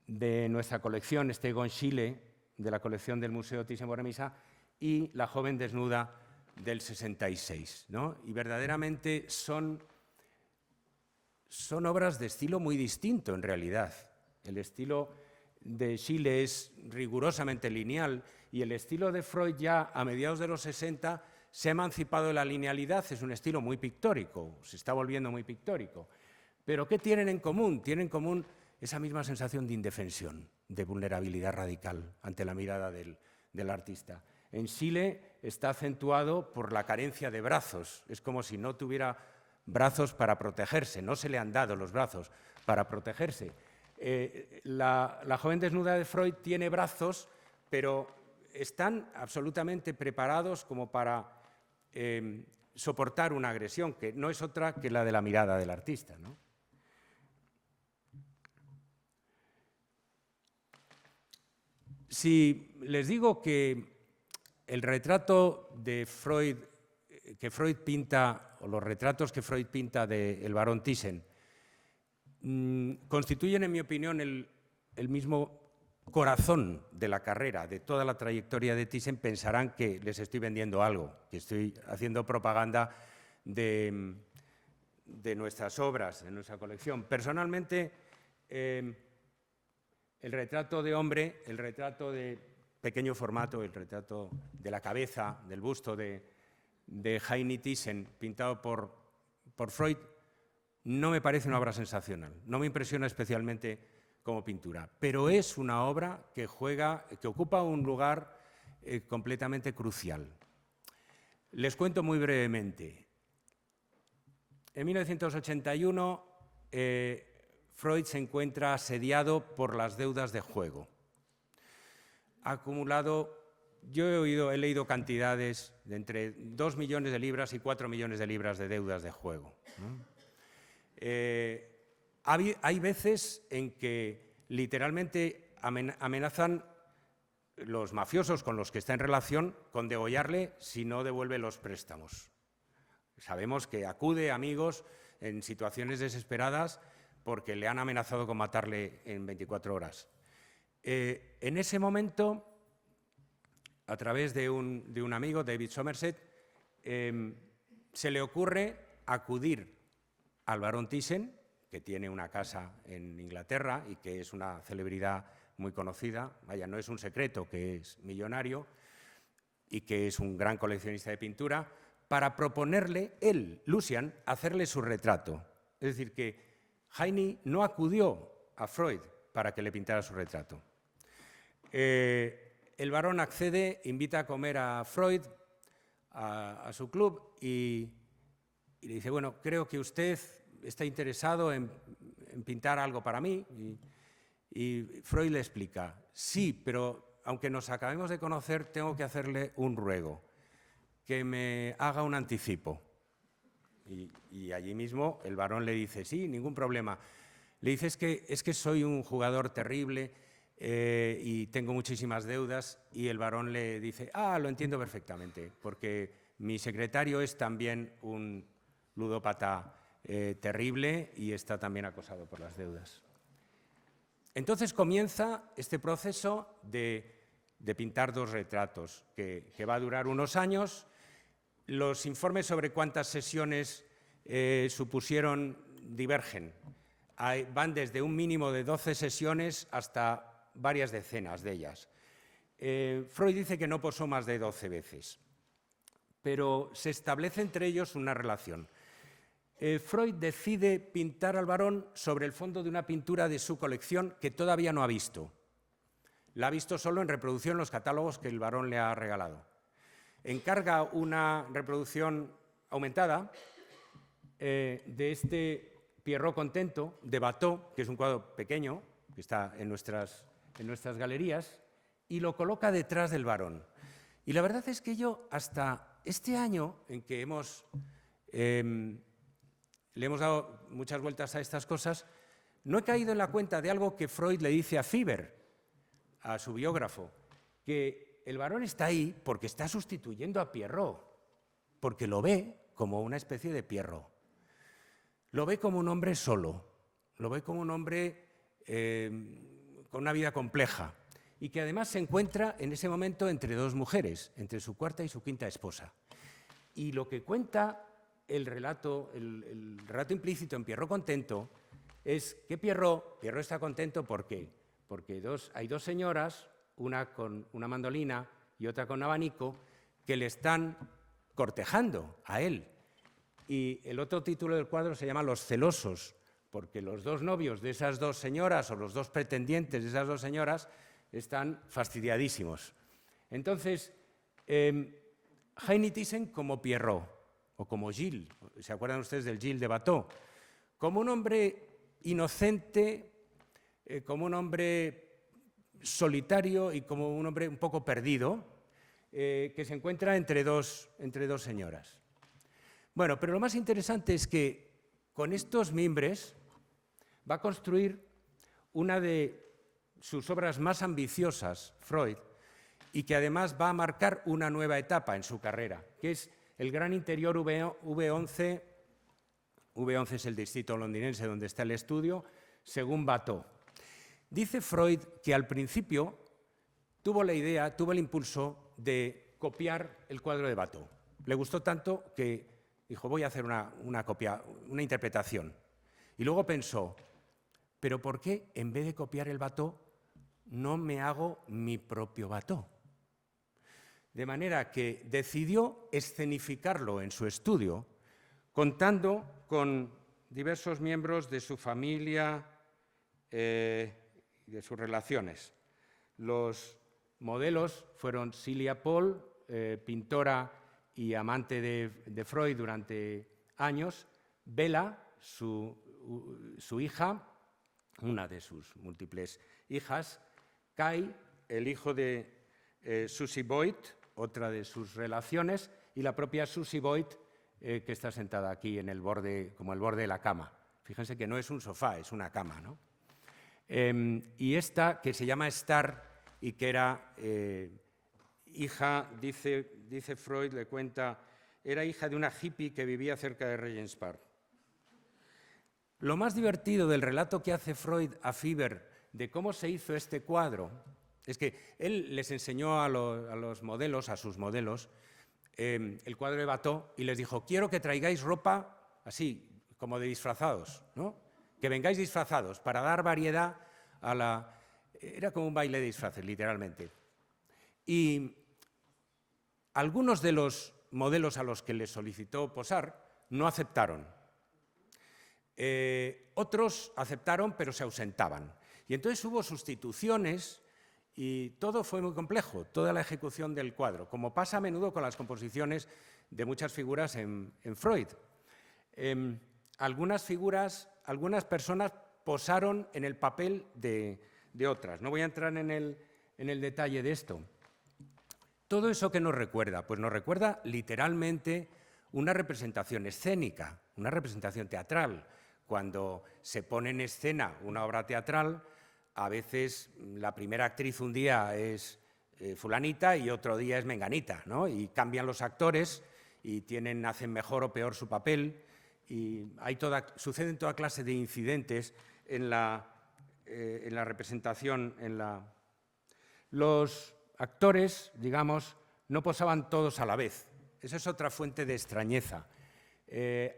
de nuestra colección, este Egon Schiele de la colección del Museo Thyssen-Bornemisza, y La joven desnuda del 66, ¿no? Y verdaderamente son obras de estilo muy distinto en realidad. El estilo de Schiele es rigurosamente lineal y el estilo de Freud ya a mediados de los 60 se ha emancipado de la linealidad, es un estilo muy pictórico, se está volviendo muy pictórico. Pero ¿qué tienen en común? Tienen en común esa misma sensación de indefensión, de vulnerabilidad radical ante la mirada del artista. En Schiele está acentuado por la carencia de brazos, es como si no tuviera brazos para protegerse, no se le han dado los brazos para protegerse. La joven desnuda de Freud tiene brazos, pero están absolutamente preparados como para soportar una agresión, que no es otra que la de la mirada del artista, ¿no? Si les digo que el retrato de Freud, que Freud pinta, o los retratos que Freud pinta del barón Thyssen, constituyen, en mi opinión, el mismo corazón de la carrera, de toda la trayectoria de Thyssen, pensarán que les estoy vendiendo algo, que estoy haciendo propaganda de nuestras obras, de nuestra colección. Personalmente, el retrato de hombre, el retrato de pequeño formato, el retrato de la cabeza, del busto de Heini Thyssen, pintado por Freud, no me parece una obra sensacional, no me impresiona especialmente como pintura, pero es una obra que ocupa un lugar completamente crucial. Les cuento muy brevemente. En 1981, Freud se encuentra asediado por las deudas de juego. Ha acumulado, he leído cantidades de entre 2 millones de libras y 4 millones de libras de deudas de juego, ¿no? Hay veces en que literalmente amenazan los mafiosos con los que está en relación con degollarle si no devuelve los préstamos. Sabemos que acude a amigos en situaciones desesperadas porque le han amenazado con matarle en 24 horas. En ese momento, a través de un amigo, David Somerset, se le ocurre acudir al barón Thyssen, que tiene una casa en Inglaterra y que es una celebridad muy conocida, vaya, no es un secreto que es millonario y que es un gran coleccionista de pintura, para proponerle, él, Lucian, hacerle su retrato. Es decir, que Heini no acudió a Freud para que le pintara su retrato. El barón accede, invita a comer a Freud a su club y le dice, bueno, creo que usted está interesado en pintar algo para mí. Y Freud le explica, sí, pero aunque nos acabemos de conocer, tengo que hacerle un ruego, que me haga un anticipo. Y allí mismo el varón le dice, sí, ningún problema. Le dice, es que soy un jugador terrible y tengo muchísimas deudas. Y el varón le dice, lo entiendo perfectamente, porque mi secretario es también un ludópata terrible y está también acosado por las deudas. Entonces comienza este proceso de pintar 2 retratos, que va a durar unos años. Los informes sobre cuántas sesiones supusieron divergen. Van desde un mínimo de 12 sesiones hasta varias decenas de ellas. Freud dice que no posó más de 12 veces, pero se establece entre ellos una relación. Freud decide pintar al varón sobre el fondo de una pintura de su colección que todavía no ha visto. La ha visto solo en reproducción en los catálogos que el varón le ha regalado. Encarga una reproducción aumentada de este Pierrot contento de Watteau, que es un cuadro pequeño, que está en nuestras galerías, y lo coloca detrás del varón. Y la verdad es que yo, hasta este año en que le hemos dado muchas vueltas a estas cosas, no he caído en la cuenta de algo que Freud le dice a Fieber, a su biógrafo, que el varón está ahí porque está sustituyendo a Pierrot, porque lo ve como una especie de Pierrot. Lo ve como un hombre solo, lo ve como un hombre con una vida compleja y que además se encuentra en ese momento entre 2 mujeres, entre su 4ª y su 5ª esposa. Y lo que cuenta el relato implícito en Pierrot contento es que Pierrot está contento porque hay 2 señoras, una con una mandolina y otra con un abanico, que le están cortejando a él. Y el otro título del cuadro se llama Los celosos, porque los 2 novios de esas 2 señoras o los 2 pretendientes de esas 2 señoras están fastidiadísimos. Entonces, Heine Thyssen como Pierrot, o como Gilles, ¿se acuerdan ustedes del Gilles de Watteau? Como un hombre inocente, como un hombre solitario y como un hombre un poco perdido, que se encuentra entre dos señoras. Bueno, pero lo más interesante es que con estos mimbres va a construir una de sus obras más ambiciosas, Freud, y que además va a marcar una nueva etapa en su carrera, que es el gran interior V11. V11 es el distrito londinense donde está el estudio, según Watteau. Dice Freud que al principio tuvo el impulso de copiar el cuadro de Watteau. Le gustó tanto que dijo, voy a hacer una copia, una interpretación. Y luego pensó, ¿pero por qué en vez de copiar el Watteau no me hago mi propio Watteau? De manera que decidió escenificarlo en su estudio, contando con diversos miembros de su familia y de sus relaciones. Los modelos fueron Celia Paul, pintora y amante de Freud durante años, Bella, su hija, una de sus múltiples hijas, Kai, el hijo de Susie Boyd, otra de sus relaciones, y la propia Susie Boyd, que está sentada aquí en el borde, como el borde de la cama. Fíjense que no es un sofá, es una cama, ¿no? Y esta, que se llama Star y que era hija, dice Freud, le cuenta, era hija de una hippie que vivía cerca de Regent's Park. Lo más divertido del relato que hace Freud a Fieber de cómo se hizo este cuadro es que él les enseñó a los modelos, a sus modelos, el cuadro de Watteau y les dijo, quiero que traigáis ropa así, como de disfrazados, ¿no? Que vengáis disfrazados para dar variedad a la... Era como un baile de disfraces, literalmente. Y algunos de los modelos a los que les solicitó posar no aceptaron. Otros aceptaron, pero se ausentaban. Y entonces hubo sustituciones y todo fue muy complejo, toda la ejecución del cuadro, como pasa a menudo con las composiciones de muchas figuras en Freud. Algunas personas posaron en el papel de otras. No voy a entrar en el detalle de esto. ¿Todo eso qué nos recuerda? Pues nos recuerda literalmente una representación escénica, una representación teatral. Cuando se pone en escena una obra teatral, a veces la primera actriz un día es fulanita y otro día es menganita, ¿no? Y cambian los actores y hacen mejor o peor su papel, y suceden toda clase de incidentes en la representación. Los actores, digamos, no posaban todos a la vez. Esa es otra fuente de extrañeza.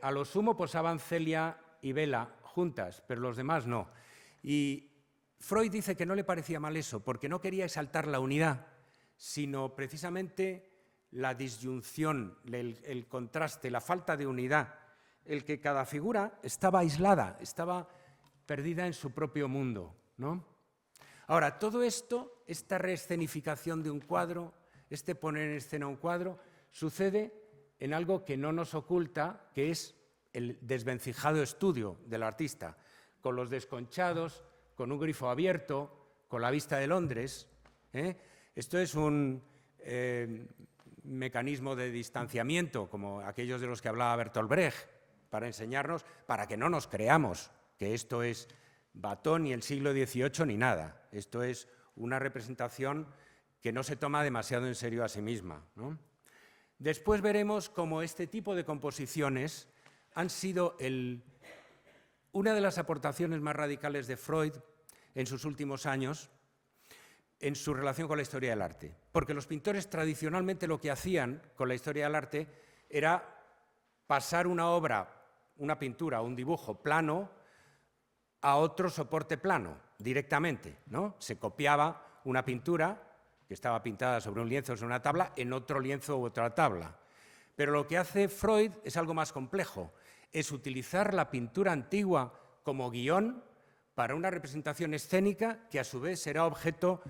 A lo sumo posaban Celia y Bela juntas, pero los demás no. Y Freud dice que no le parecía mal eso, porque no quería exaltar la unidad, sino precisamente la disyunción, el contraste, la falta de unidad, el que cada figura estaba aislada, estaba perdida en su propio mundo, ¿no? Ahora, todo esto, esta reescenificación de un cuadro, este poner en escena un cuadro, sucede en algo que no nos oculta, que es el desvencijado estudio del artista, con los desconchados, con un grifo abierto, con la vista de Londres. Esto es un mecanismo de distanciamiento, como aquellos de los que hablaba Bertolt Brecht, para enseñarnos, para que no nos creamos que esto es Batón ni el siglo XVIII ni nada. Esto es una representación que no se toma demasiado en serio a sí misma, ¿no? Después veremos cómo este tipo de composiciones han sido una de las aportaciones más radicales de Freud en sus últimos años en su relación con la historia del arte. Porque los pintores tradicionalmente lo que hacían con la historia del arte era pasar una obra, una pintura, un dibujo plano a otro soporte plano, directamente, ¿no? Se copiaba una pintura que estaba pintada sobre un lienzo o sobre una tabla en otro lienzo u otra tabla. Pero lo que hace Freud es algo más complejo, es utilizar la pintura antigua como guión para una representación escénica que a su vez será objeto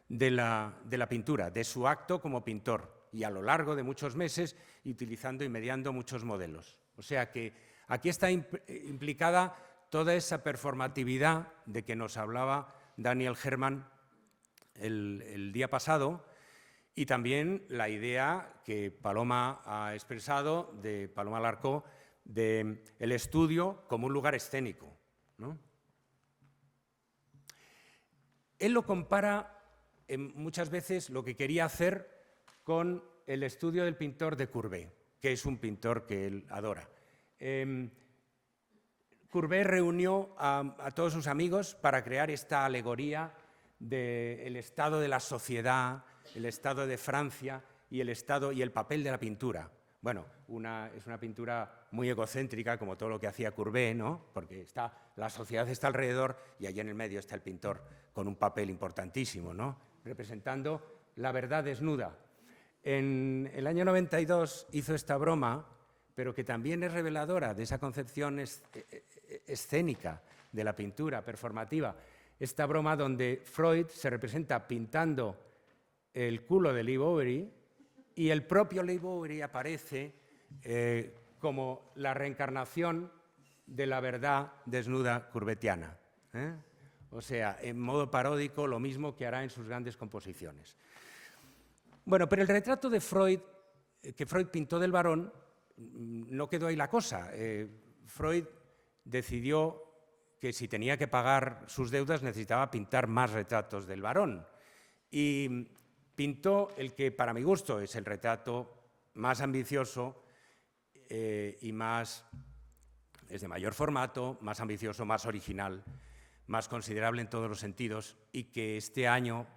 de la pintura, de su acto como pintor, y a lo largo de muchos meses utilizando y mediando muchos modelos. O sea que aquí está implicada toda esa performatividad de que nos hablaba Daniel Herrmann el día pasado, y también la idea que Paloma ha expresado, de Paloma Larcó, del estudio como un lugar escénico, ¿no? Él lo compara muchas veces, lo que quería hacer, con el estudio del pintor de Courbet, que es un pintor que él adora. Courbet reunió a todos sus amigos para crear esta alegoría del estado de la sociedad, el estado de Francia y el papel de la pintura. Bueno, es una pintura muy egocéntrica, como todo lo que hacía Courbet, ¿no? Porque la sociedad está alrededor y allí en el medio está el pintor con un papel importantísimo, ¿no? Representando la verdad desnuda. En el año 92 hizo esta broma, pero que también es reveladora de esa concepción escénica de la pintura performativa. Esta broma donde Freud se representa pintando el culo de Leigh Bowery y el propio Leigh Bowery aparece como la reencarnación de la verdad desnuda courbetiana, ¿eh? O sea, en modo paródico, lo mismo que hará en sus grandes composiciones. Bueno, pero el retrato de Freud, que Freud pintó del varón, no quedó ahí la cosa. Freud decidió que si tenía que pagar sus deudas necesitaba pintar más retratos del varón. Y pintó el que, para mi gusto, es el retrato más ambicioso y es de mayor formato, más ambicioso, más original, más considerable en todos los sentidos, y que este año,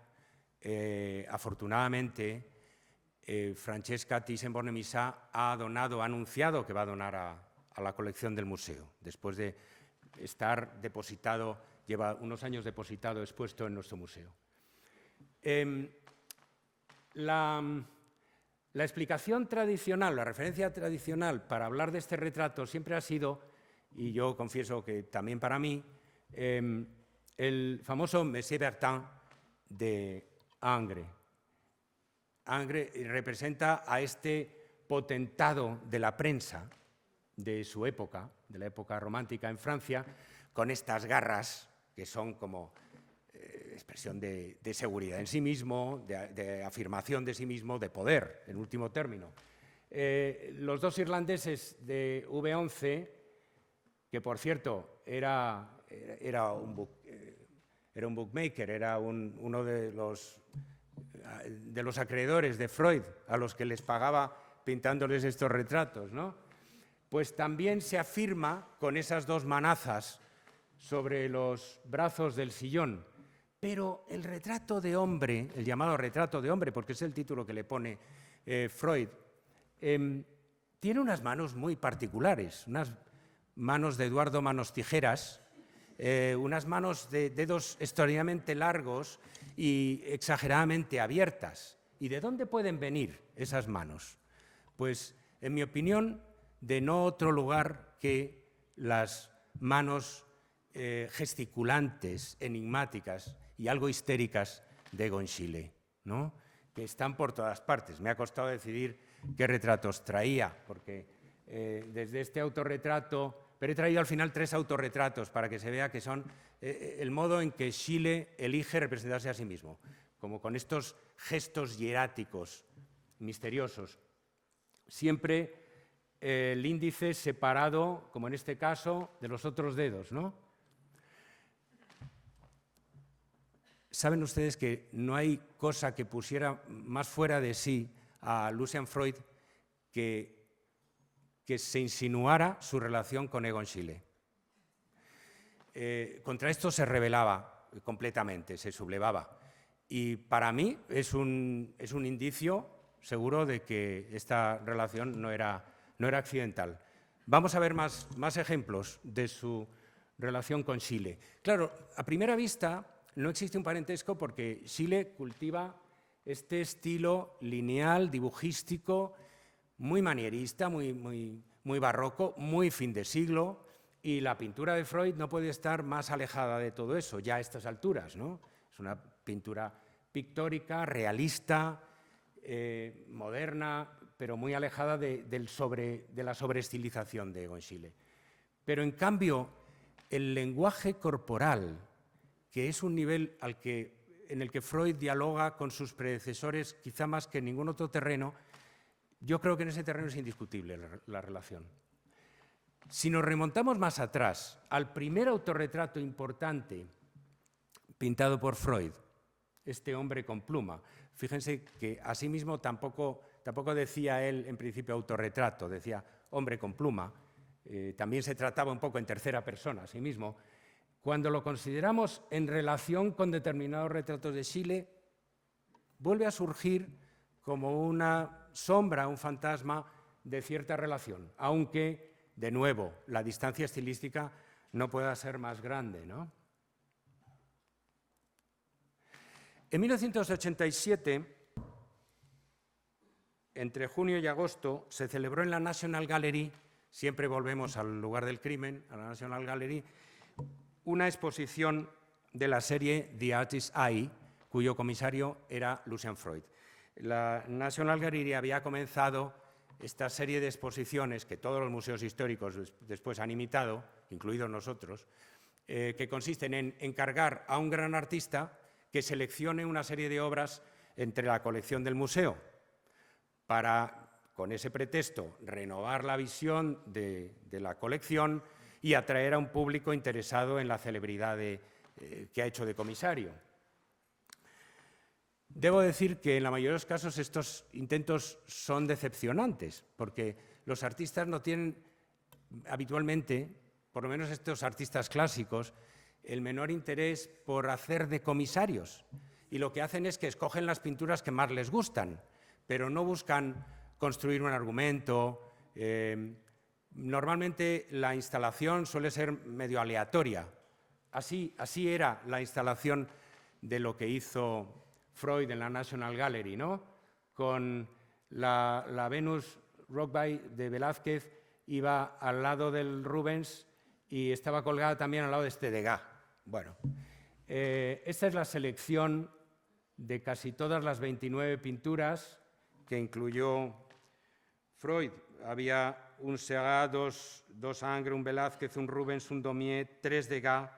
afortunadamente, Francesca Thyssen-Bornemisza ha anunciado que va a donar a la colección del museo, después de estar depositado, lleva unos años depositado, expuesto en nuestro museo. La explicación tradicional, la referencia tradicional para hablar de este retrato siempre ha sido, y yo confieso que también para mí, el famoso Monsieur Bertin de Ingres. Ingres representa a este potentado de la prensa de su época, de la época romántica en Francia, con estas garras que son como expresión de seguridad en sí mismo, de afirmación de sí mismo, de poder, en último término. Los dos irlandeses de V11, que por cierto era un bookmaker, era uno de los acreedores de Freud, a los que les pagaba pintándoles estos retratos, ¿no? Pues también se afirma con esas dos manazas sobre los brazos del sillón. Pero el retrato de hombre, el llamado retrato de hombre, porque es el título que le pone Freud, tiene unas manos muy particulares, unas manos de Eduardo Manos Tijeras, unas manos de dedos extraordinariamente largos y exageradamente abiertas. ¿Y de dónde pueden venir esas manos? Pues, en mi opinión, de no otro lugar que las manos gesticulantes, enigmáticas y algo histéricas de Egon Schiele, ¿no? Que están por todas partes. Me ha costado decidir qué retratos traía, porque desde este autorretrato, pero he traído al final 3 autorretratos para que se vea que son el modo en que Schiele elige representarse a sí mismo, como con estos gestos hieráticos, misteriosos. Siempre el índice separado, como en este caso, de los otros dedos, ¿no? Saben ustedes que no hay cosa que pusiera más fuera de sí a Lucian Freud que se insinuara su relación con Egon Schiele. Contra esto se rebelaba completamente, se sublevaba. Y para mí es un indicio seguro de que esta relación no era accidental. Vamos a ver más ejemplos de su relación con Schiele. Claro, a primera vista no existe un parentesco porque Schiele cultiva este estilo lineal, dibujístico, muy manierista, muy barroco, muy fin de siglo, y la pintura de Freud no puede estar más alejada de todo eso, ya a estas alturas, ¿no? Es una pintura pictórica, realista, moderna, pero muy alejada de la sobreestilización de Egon Schiele. Pero, en cambio, el lenguaje corporal, que es un nivel en el que Freud dialoga con sus predecesores, quizá más que en ningún otro terreno, yo creo que en ese terreno es indiscutible la relación. Si nos remontamos más atrás, al primer autorretrato importante pintado por Freud, este hombre con pluma, fíjense que asimismo tampoco decía él en principio autorretrato, decía hombre con pluma, también se trataba un poco en tercera persona, asimismo. Cuando lo consideramos en relación con determinados retratos de Schiele, vuelve a surgir como una sombra, un fantasma de cierta relación, aunque, de nuevo, la distancia estilística no pueda ser más grande, ¿no? En 1987, entre junio y agosto, se celebró en la National Gallery, siempre volvemos al lugar del crimen, a la National Gallery, una exposición de la serie The Artist's Eye, cuyo comisario era Lucian Freud. La National Gallery había comenzado esta serie de exposiciones que todos los museos históricos después han imitado, incluidos nosotros, que consisten en encargar a un gran artista que seleccione una serie de obras entre la colección del museo para, con ese pretexto, renovar la visión de la colección y atraer a un público interesado en la celebridad que ha hecho de comisario. Debo decir que en la mayoría de los casos estos intentos son decepcionantes, porque los artistas no tienen habitualmente, por lo menos estos artistas clásicos, el menor interés por hacer de comisarios. Y lo que hacen es que escogen las pinturas que más les gustan, pero no buscan construir un argumento. Normalmente la instalación suele ser medio aleatoria. Así era la instalación de lo que hizo Freud en la National Gallery, ¿no? Con la Venus Rockby de Velázquez iba al lado del Rubens y estaba colgada también al lado de este Degas. Bueno, esta es la selección de casi todas las 29 pinturas que incluyó Freud. Había un Seurat, dos Ingres, un Velázquez, un Rubens, un Daumier, 3 Degas,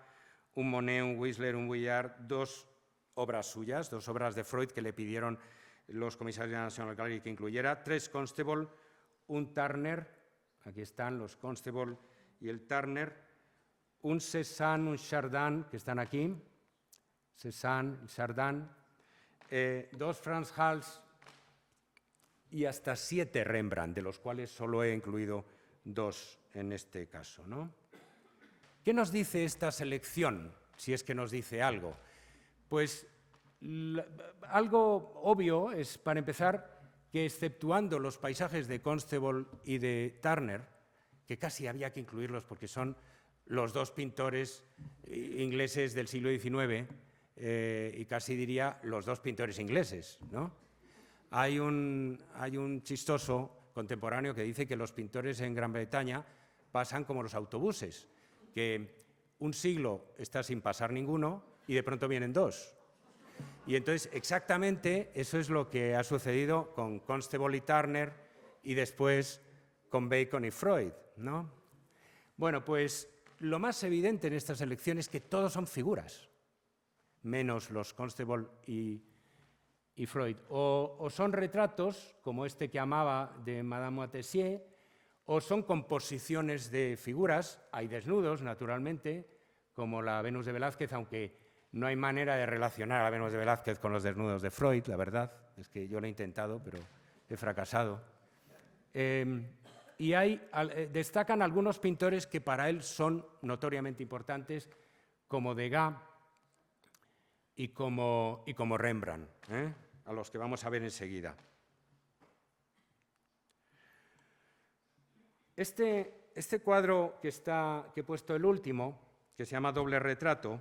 un Monet, un Whistler, un Vuillard, 2 obras suyas, 2 obras de Freud que le pidieron los comisarios de la National Gallery que incluyera, 3 Constable, un Turner, aquí están los Constable y el Turner, un Cézanne, un Chardin, que están aquí, Cézanne, Chardin, 2 Frans Hals y hasta 7 Rembrandt, de los cuales solo he incluido 2 en este caso, ¿no? ¿Qué nos dice esta selección, si es que nos dice algo? Pues algo obvio es, para empezar, que exceptuando los paisajes de Constable y de Turner, que casi había que incluirlos porque son los 2 pintores ingleses del siglo XIX, y casi diría los 2 pintores ingleses, ¿no? Hay un chistoso contemporáneo que dice que los pintores en Gran Bretaña pasan como los autobuses, que un siglo está sin pasar ninguno y de pronto vienen 2. Y entonces exactamente eso es lo que ha sucedido con Constable y Turner y después con Bacon y Freud, ¿no? Bueno, pues lo más evidente en estas elecciones es que todos son figuras, menos los Constable y Freud. O son retratos, como este que amaba de Madame Moitessier, o son composiciones de figuras. Hay desnudos, naturalmente, como la Venus de Velázquez, aunque no hay manera de relacionar a la Venus de Velázquez con los desnudos de Freud, la verdad. Es que yo lo he intentado, pero he fracasado. Y destacan algunos pintores que para él son notoriamente importantes, como Degas y como Rembrandt, a los que vamos a ver enseguida. Este cuadro que he puesto el último, que se llama Doble retrato,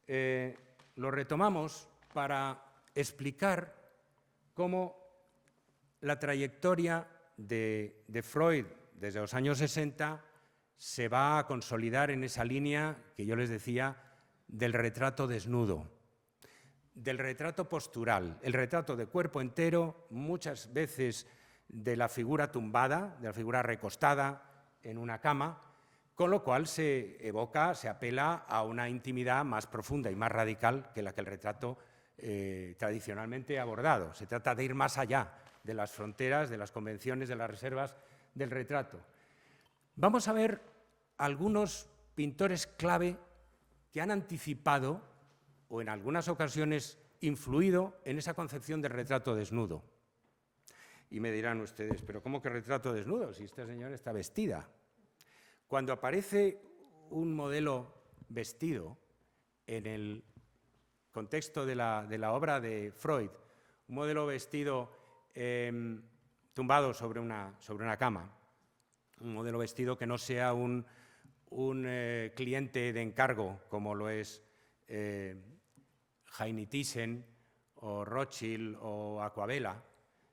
lo retomamos para explicar cómo la trayectoria de Freud desde los años 60 se va a consolidar en esa línea que yo les decía del retrato desnudo, del retrato postural, el retrato de cuerpo entero, muchas veces de la figura tumbada, de la figura recostada en una cama, con lo cual se evoca, se apela a una intimidad más profunda y más radical que la que el retrato tradicionalmente ha abordado. Se trata de ir más allá de las fronteras, de las convenciones, de las reservas del retrato. Vamos a ver algunos pintores clave que han anticipado o en algunas ocasiones influido en esa concepción del retrato desnudo. Y me dirán ustedes, ¿pero cómo que retrato desnudo si esta señora está vestida? Cuando aparece un modelo vestido en el contexto de la obra de Freud, un modelo vestido tumbado sobre una cama, un modelo vestido que no sea un cliente de encargo como lo es Heine Thyssen o Rothschild o Acquavella,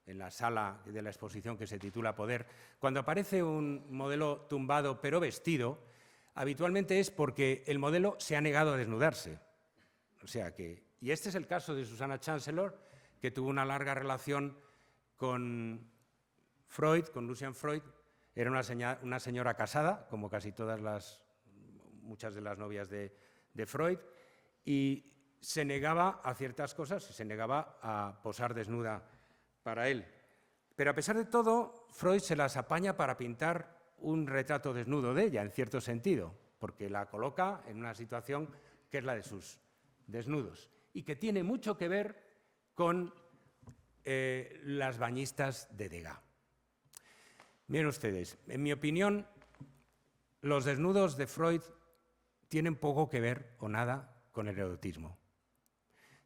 en la sala de la exposición que se titula Poder, cuando aparece un modelo tumbado pero vestido, habitualmente es porque el modelo se ha negado a desnudarse. O sea que, y este es el caso de Susanna Chancellor, que tuvo una larga relación con Freud, con Lucian Freud. Era una señora casada, como casi muchas de las novias de Freud, y se negaba a ciertas cosas, se negaba a posar desnuda para él. Pero a pesar de todo, Freud se las apaña para pintar un retrato desnudo de ella, en cierto sentido, porque la coloca en una situación que es la de sus desnudos y que tiene mucho que ver con las bañistas de Degas. Miren ustedes, en mi opinión, los desnudos de Freud tienen poco que ver o nada con el erotismo.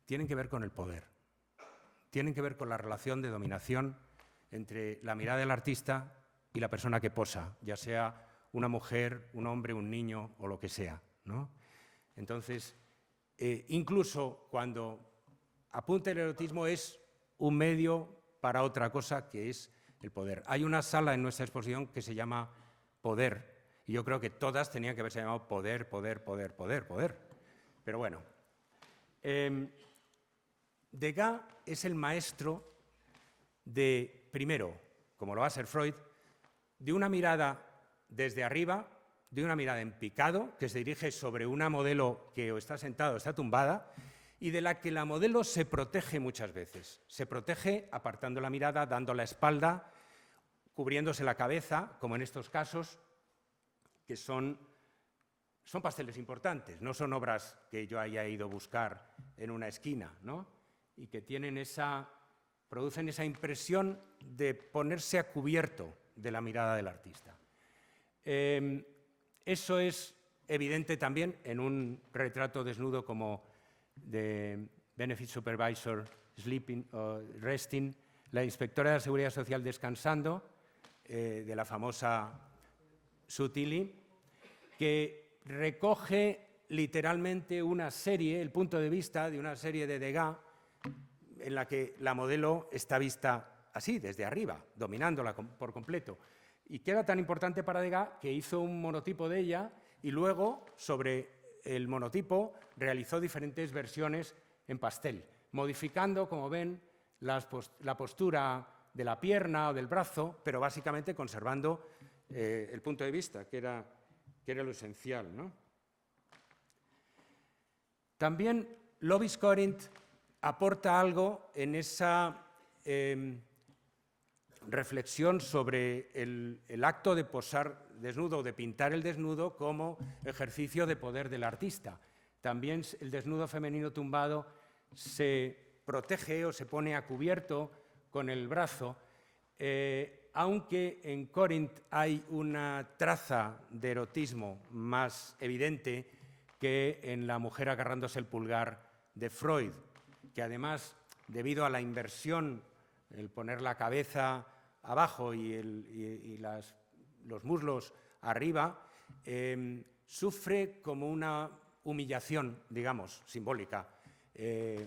Tienen que ver con el poder. Tienen que ver con la relación de dominación entre la mirada del artista y la persona que posa, ya sea una mujer, un hombre, un niño o lo que sea, ¿no? Entonces, incluso cuando apunta el erotismo es un medio para otra cosa que es el poder. Hay una sala en nuestra exposición que se llama Poder, y yo creo que todas tenían que haberse llamado Poder, Poder, Poder, Poder, Poder. Pero bueno, Degas es el maestro de, primero, como lo va a ser Freud, de una mirada desde arriba, de una mirada en picado, que se dirige sobre una modelo que o está sentada o está tumbada, y de la que la modelo se protege muchas veces. Se protege apartando la mirada, dando la espalda, cubriéndose la cabeza, como en estos casos, que son pasteles importantes, no son obras que yo haya ido a buscar en una esquina, ¿no? Y que producen esa impresión de ponerse a cubierto de la mirada del artista. Eso es evidente también en un retrato desnudo como de Benefit Supervisor Sleeping o Resting, la inspectora de la Seguridad Social descansando, de la famosa Sottili, que recoge literalmente el punto de vista de una serie de Degas en la que la modelo está vista así, desde arriba, dominándola por completo. Y que era tan importante para Degas que hizo un monotipo de ella y luego, sobre el monotipo, realizó diferentes versiones en pastel, modificando, como ven, la postura de la pierna o del brazo, pero básicamente conservando el punto de vista, que era lo esencial, ¿no? También Lovis Corinth aporta algo en esa reflexión sobre el acto de posar desnudo o de pintar el desnudo como ejercicio de poder del artista. También el desnudo femenino tumbado se protege o se pone a cubierto con el brazo, aunque en Corinth hay una traza de erotismo más evidente que en la mujer agarrándose el pulgar de Freud, que además, debido a la inversión, el poner la cabeza abajo y los muslos arriba, sufre como una humillación, digamos, simbólica,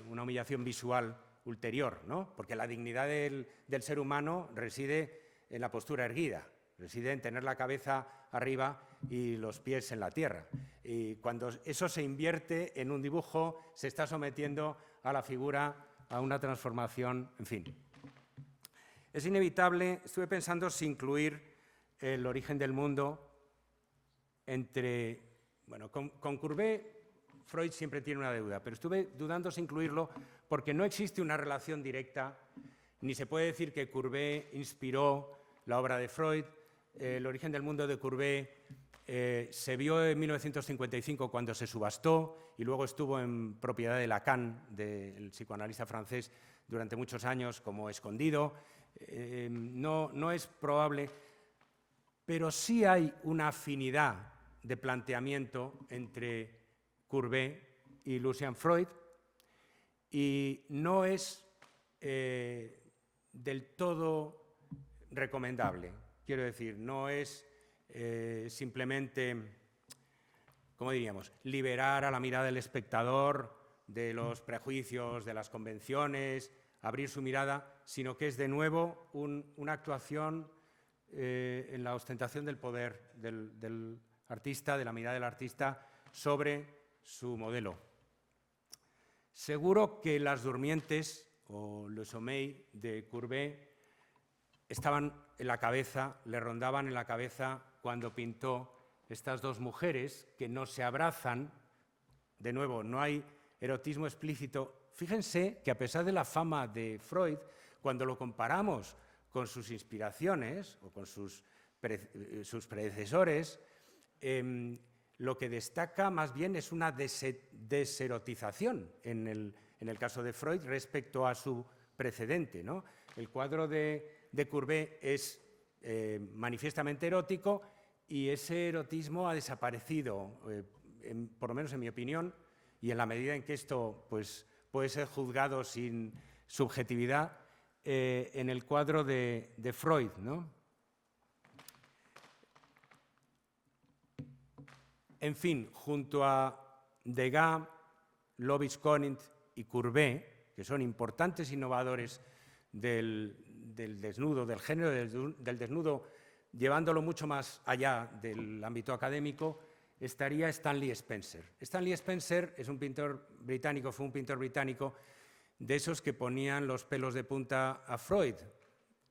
una humillación visual ulterior, ¿no? Porque la dignidad del ser humano reside en la postura erguida, reside en tener la cabeza arriba y los pies en la tierra. Y cuando eso se invierte en un dibujo, se está sometiendo a la figura a una transformación, en fin. Es inevitable, estuve pensando si incluir el origen del mundo con Courbet, Freud siempre tiene una deuda, pero estuve dudando si incluirlo porque no existe una relación directa, ni se puede decir que Courbet inspiró la obra de Freud. El origen del mundo de Courbet se vio en 1955 cuando se subastó y luego estuvo en propiedad de Lacan, del psicoanalista francés, durante muchos años como escondido. No es probable, pero sí hay una afinidad de planteamiento entre Courbet y Lucian Freud, y no es del todo recomendable. Quiero decir, no es simplemente, ¿cómo diríamos?, liberar a la mirada del espectador de los prejuicios, de las convenciones, abrir su mirada, sino que es de nuevo una actuación en la ostentación del poder del artista, de la mirada del artista sobre su modelo. Seguro que Las Durmientes o Le Sommeil de Courbet estaban en la cabeza, le rondaban en la cabeza cuando pintó estas dos mujeres que no se abrazan. De nuevo, no hay erotismo explícito. Fíjense que a pesar de la fama de Freud, cuando lo comparamos con sus inspiraciones o con sus predecesores, lo que destaca más bien es una deserotización en el caso de Freud respecto a su precedente, ¿no? El cuadro de Courbet es manifiestamente erótico y ese erotismo ha desaparecido, por lo menos en mi opinión, y en la medida en que esto pues, puede ser juzgado sin subjetividad, en el cuadro de Freud, ¿no? En fin, junto a Degas, Lovis Corinth y Courbet, que son importantes innovadores del desnudo, del género del desnudo, llevándolo mucho más allá del ámbito académico, estaría Stanley Spencer. Stanley Spencer es un pintor británico, fue un pintor británico de esos que ponían los pelos de punta a Freud.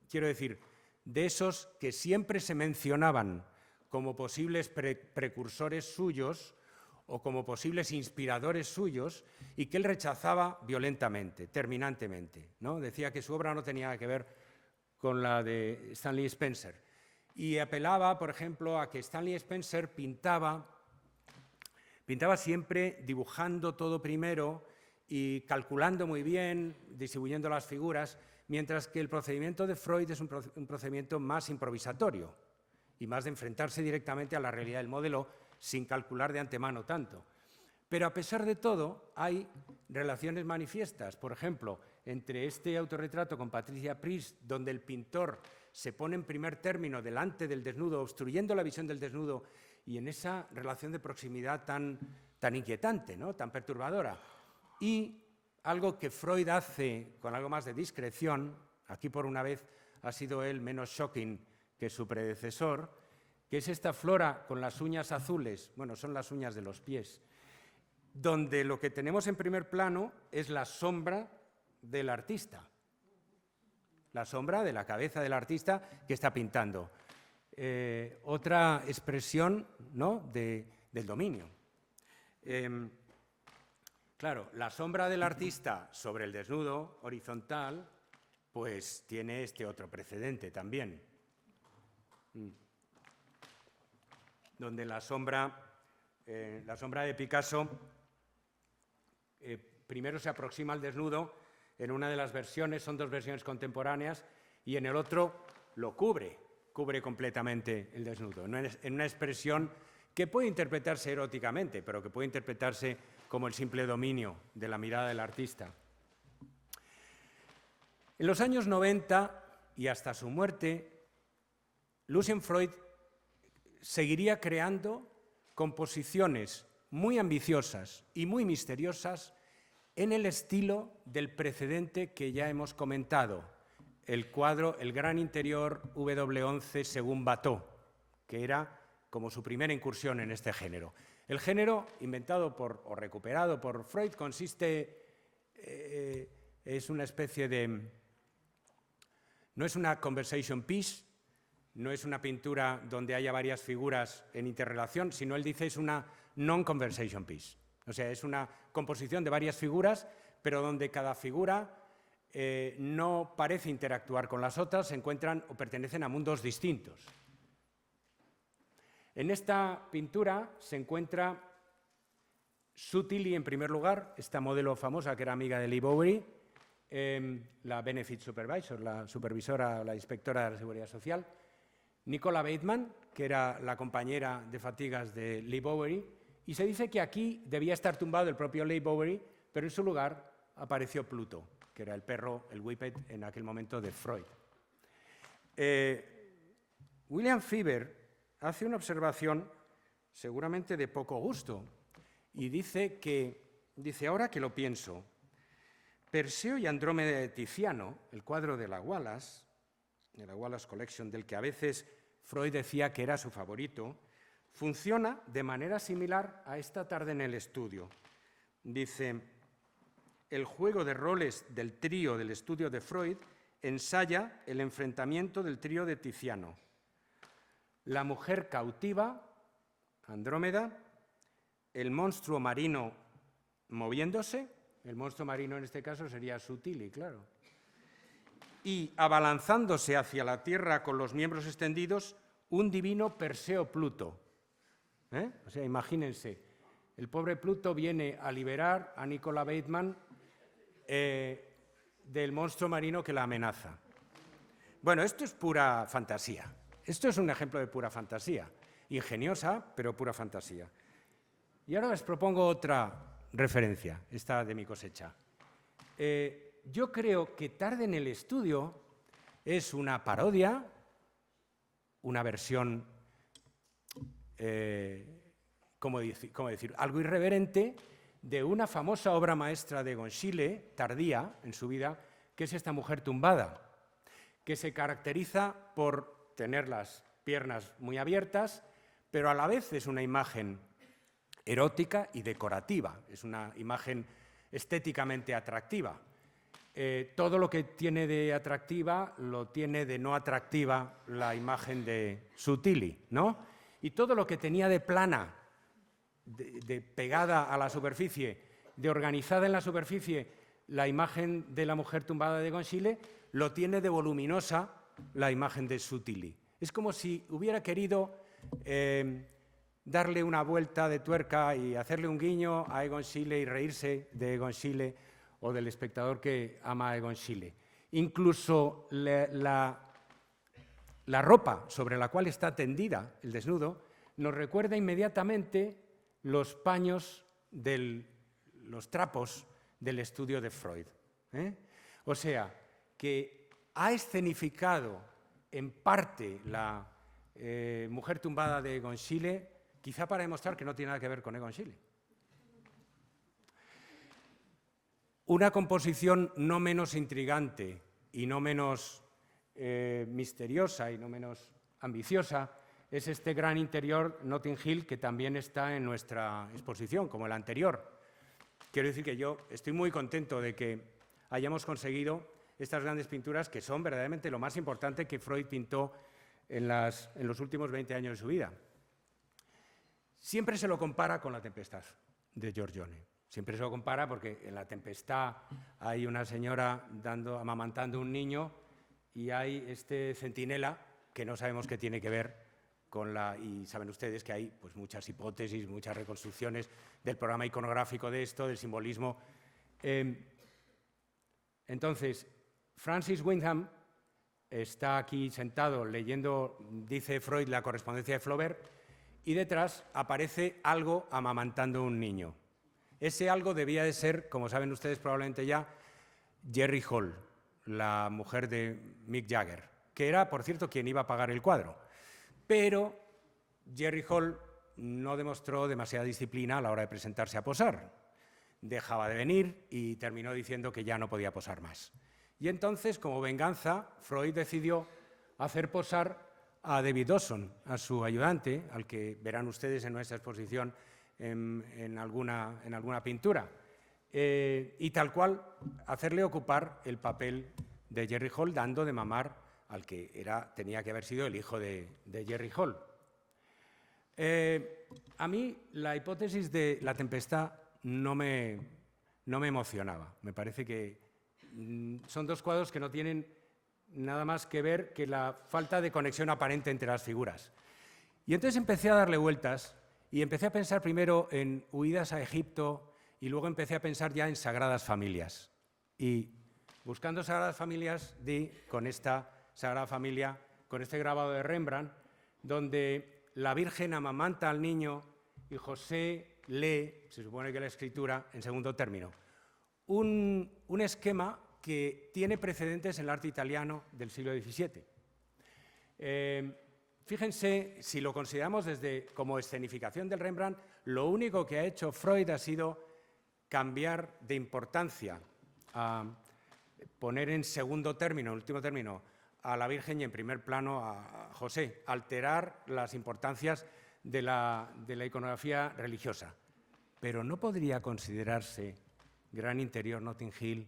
Quiero decir, de esos que siempre se mencionaban como posibles precursores suyos o como posibles inspiradores suyos y que él rechazaba violentamente, terminantemente, ¿no? Decía que su obra no tenía que ver con la de Stanley Spencer. Y apelaba, por ejemplo, a que Stanley Spencer pintaba siempre dibujando todo primero y calculando muy bien, distribuyendo las figuras, mientras que el procedimiento de Freud es un procedimiento más improvisatorio y más de enfrentarse directamente a la realidad del modelo sin calcular de antemano tanto. Pero a pesar de todo, hay relaciones manifiestas, por ejemplo, entre este autorretrato con Patricia Priest, donde el pintor se pone en primer término delante del desnudo, obstruyendo la visión del desnudo, y en esa relación de proximidad tan inquietante, ¿no? Tan perturbadora. Y algo que Freud hace con algo más de discreción, aquí por una vez ha sido él menos shocking que su predecesor, que es esta flora con las uñas azules, bueno, son las uñas de los pies, donde lo que tenemos en primer plano es la sombra del artista, la sombra de la cabeza del artista que está pintando. Otra expresión, ¿no?, del dominio. Claro, la sombra del artista sobre el desnudo horizontal, pues tiene este otro precedente también, donde la sombra de Picasso primero se aproxima al desnudo, en una de las versiones, son dos versiones contemporáneas, y en el otro lo cubre completamente el desnudo, en una expresión que puede interpretarse eróticamente, pero que puede interpretarse como el simple dominio de la mirada del artista. En los años 90 y hasta su muerte, Lucian Freud seguiría creando composiciones muy ambiciosas y muy misteriosas en el estilo del precedente que ya hemos comentado, el cuadro El Gran Interior W11 según Watteau, que era como su primera incursión en este género. El género inventado o recuperado por Freud es una especie de... No es una conversation piece, no es una pintura donde haya varias figuras en interrelación, sino él dice es una non-conversation piece. O sea, es una composición de varias figuras, pero donde cada figura no parece interactuar con las otras, se encuentran o pertenecen a mundos distintos. En esta pintura se encuentra Sue Tilley en primer lugar, esta modelo famosa que era amiga de Lee Bowery, la Benefit Supervisor, la supervisora, la inspectora de la Seguridad Social, Nicola Bateman, que era la compañera de fatigas de Lee Bowery, y se dice que aquí debía estar tumbado el propio Lee Bowery, pero en su lugar apareció Pluto, que era el perro, el Whippet, en aquel momento de Freud. William Faber hace una observación seguramente de poco gusto y dice, ahora que lo pienso, Perseo y Andrómeda de Tiziano, el cuadro de la Wallace Collection, del que a veces Freud decía que era su favorito, funciona de manera similar a Esta tarde en el estudio. Dice, el juego de roles del trío del estudio de Freud ensaya el enfrentamiento del trío de Tiziano. La mujer cautiva, Andrómeda, el monstruo marino moviéndose, el monstruo marino en este caso sería Sue Tilley, claro, y abalanzándose hacia la tierra con los miembros extendidos, un divino Perseo Pluto. O sea, imagínense, el pobre Pluto viene a liberar a Nicola Bateman del monstruo marino que la amenaza. Bueno, esto es pura fantasía. Esto es un ejemplo de pura fantasía, ingeniosa, pero pura fantasía. Y ahora les propongo otra referencia, esta de mi cosecha. Yo creo que Tarde en el estudio es una parodia, una versión, ¿cómo decir? Algo irreverente de una famosa obra maestra de Gonchile, tardía en su vida, que es Esta mujer tumbada, que se caracteriza por tener las piernas muy abiertas, pero a la vez es una imagen erótica y decorativa, es una imagen estéticamente atractiva. Todo lo que tiene de atractiva lo tiene de no atractiva la imagen de Sue Tilley, ¿no? Y todo lo que tenía de plana, de pegada a la superficie, de organizada en la superficie la imagen de la mujer tumbada de Egon Schiele, lo tiene de voluminosa la imagen de Sutilly. Es como si hubiera querido darle una vuelta de tuerca y hacerle un guiño a Egon Schiele y reírse de Egon Schiele o del espectador que ama a Egon Schiele. Incluso la ropa sobre la cual está tendida el desnudo nos recuerda inmediatamente los paños, los trapos del estudio de Freud. O sea, que ha escenificado en parte la mujer tumbada de Egon Schiele, quizá para demostrar que no tiene nada que ver con Egon Schiele. Una composición no menos intrigante y no menos misteriosa y no menos ambiciosa es este gran interior Notting Hill, que también está en nuestra exposición, como el anterior. Quiero decir que yo estoy muy contento de que hayamos conseguido estas grandes pinturas, que son verdaderamente lo más importante que Freud pintó en los últimos 20 años de su vida. Siempre se lo compara con La Tempestad, de Giorgione. Siempre se lo compara porque en La Tempestad hay una señora amamantando un niño y hay este centinela que no sabemos qué tiene que ver con y saben ustedes que hay pues, muchas hipótesis, muchas reconstrucciones del programa iconográfico de esto, del simbolismo. Entonces, Francis Wyndham está aquí sentado leyendo, dice Freud, la correspondencia de Flaubert, y detrás aparece algo amamantando un niño. Ese algo debía de ser, como saben ustedes probablemente ya, Jerry Hall, la mujer de Mick Jagger, que era, por cierto, quien iba a pagar el cuadro. Pero Jerry Hall no demostró demasiada disciplina a la hora de presentarse a posar. Dejaba de venir y terminó diciendo que ya no podía posar más. Y entonces, como venganza, Freud decidió hacer posar a David Dawson, a su ayudante, al que verán ustedes en nuestra exposición en alguna pintura, y tal cual hacerle ocupar el papel de Jerry Hall, dando de mamar al que tenía que haber sido el hijo de Jerry Hall. A mí la hipótesis de La Tempestad no me emocionaba. Me parece que son dos cuadros que no tienen nada más que ver que la falta de conexión aparente entre las figuras. Y entonces empecé a darle vueltas y empecé a pensar primero en huidas a Egipto y luego empecé a pensar ya en Sagradas Familias. Y buscando Sagradas Familias di con esta Sagrada Familia, con este grabado de Rembrandt, donde la Virgen amamanta al niño y José lee, se supone que la escritura, en segundo término. Un esquema que tiene precedentes en el arte italiano del siglo XVII. Fíjense, si lo consideramos como escenificación del Rembrandt, lo único que ha hecho Freud ha sido cambiar de importancia, a poner en segundo término, último término, a la Virgen y en primer plano a José, alterar las importancias de la iconografía religiosa. Pero ¿no podría considerarse Gran Interior Notting Hill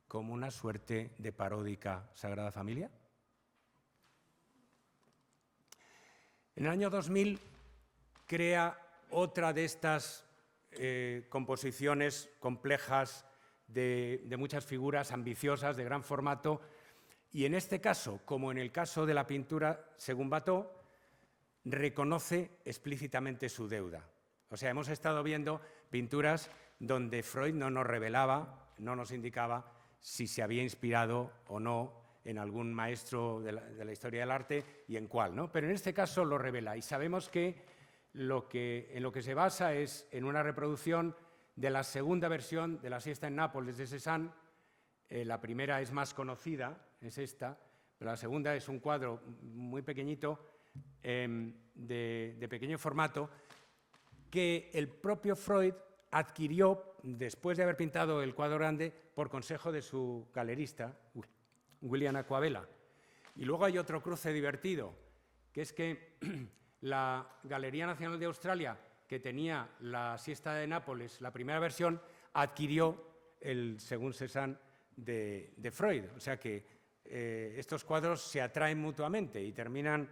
como una suerte de paródica Sagrada Familia? En el año 2000 crea otra de estas composiciones complejas de muchas figuras ambiciosas, de gran formato, y en este caso, como en el caso de la pintura, según Watteau, reconoce explícitamente su deuda. O sea, hemos estado viendo pinturas donde Freud no nos revelaba, no nos indicaba si se había inspirado o no en algún maestro de la historia del arte y en cuál, ¿no? Pero en este caso lo revela y sabemos que en lo que se basa es en una reproducción de la segunda versión de La siesta en Nápoles de Cézanne. La primera es más conocida, es esta, pero la segunda es un cuadro muy pequeñito, de pequeño formato, que el propio Freud adquirió después de haber pintado el cuadro grande por consejo de su galerista, William Acquabella. Y luego hay otro cruce divertido, que es que la Galería Nacional de Australia, que tenía La siesta de Nápoles, la primera versión, adquirió el Según Cézanne de Freud. O sea que estos cuadros se atraen mutuamente y terminan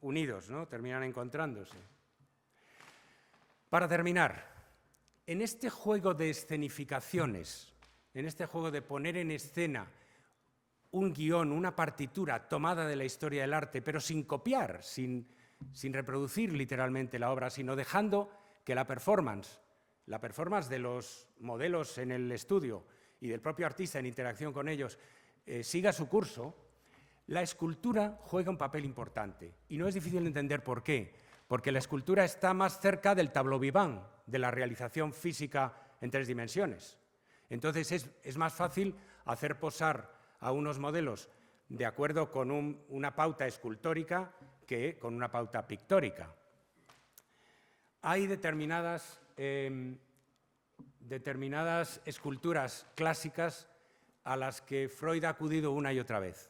unidos, ¿no? Terminan encontrándose. Para terminar, en este juego de escenificaciones, en este juego de poner en escena un guión, una partitura tomada de la historia del arte, pero sin copiar, sin reproducir literalmente la obra, sino dejando que la performance de los modelos en el estudio y del propio artista en interacción con ellos siga su curso, la escultura juega un papel importante. Y no es difícil de entender por qué. Porque la escultura está más cerca del tableau vivant, de la realización física en 3 dimensiones. Entonces es más fácil hacer posar a unos modelos de acuerdo con una pauta escultórica que con una pauta pictórica. Hay determinadas esculturas clásicas a las que Freud ha acudido una y otra vez.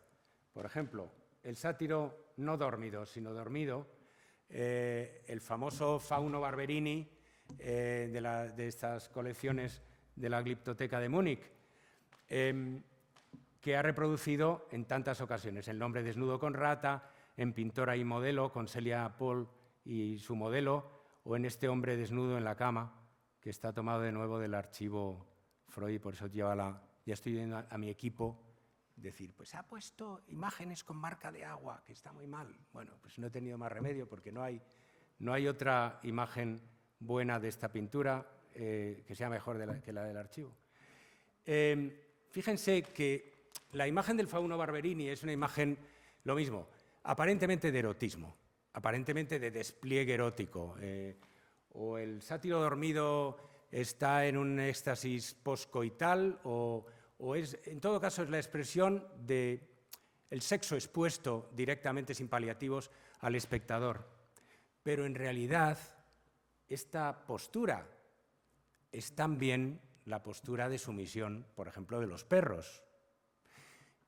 Por ejemplo, el sátiro no dormido, sino dormido, el famoso Fauno Barberini de estas colecciones de la Gliptoteca de Múnich, que ha reproducido en tantas ocasiones El hombre desnudo con rata, en Pintora y modelo, con Celia Paul y su modelo, o en Este hombre desnudo en la cama, que está tomado de nuevo del archivo Freud, por eso ya estoy viendo a mi equipo decir, pues ha puesto imágenes con marca de agua, que está muy mal. Bueno, pues no he tenido más remedio porque no hay otra imagen buena de esta pintura que sea mejor que la del archivo. Fíjense que la imagen del Fauno Barberini es una imagen, lo mismo, aparentemente de erotismo, aparentemente de despliegue erótico. O el sátiro dormido está en un éxtasis poscoital o en todo caso es la expresión del sexo expuesto directamente sin paliativos al espectador. Pero en realidad esta postura es también la postura de sumisión, por ejemplo, de los perros.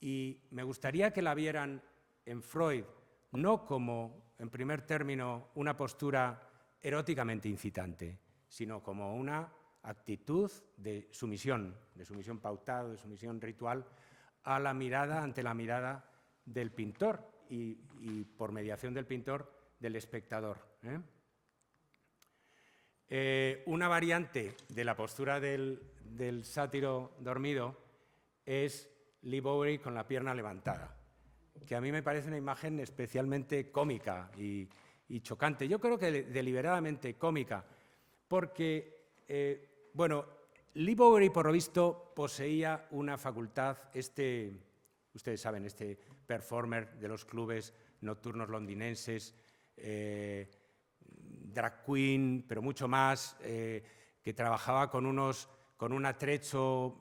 Y me gustaría que la vieran en Freud no como, en primer término, una postura eróticamente incitante, sino como una actitud de sumisión pautada, de sumisión ritual a la mirada, ante la mirada del pintor y por mediación del pintor, del espectador. Una variante de la postura del sátiro dormido es Lee Bowery con la pierna levantada, que a mí me parece una imagen especialmente cómica y chocante. Yo creo que deliberadamente cómica, porque Lee Bowery, por lo visto, poseía una facultad, ustedes saben, este performer de los clubes nocturnos londinenses, drag queen, pero mucho más, que trabajaba con un atrecho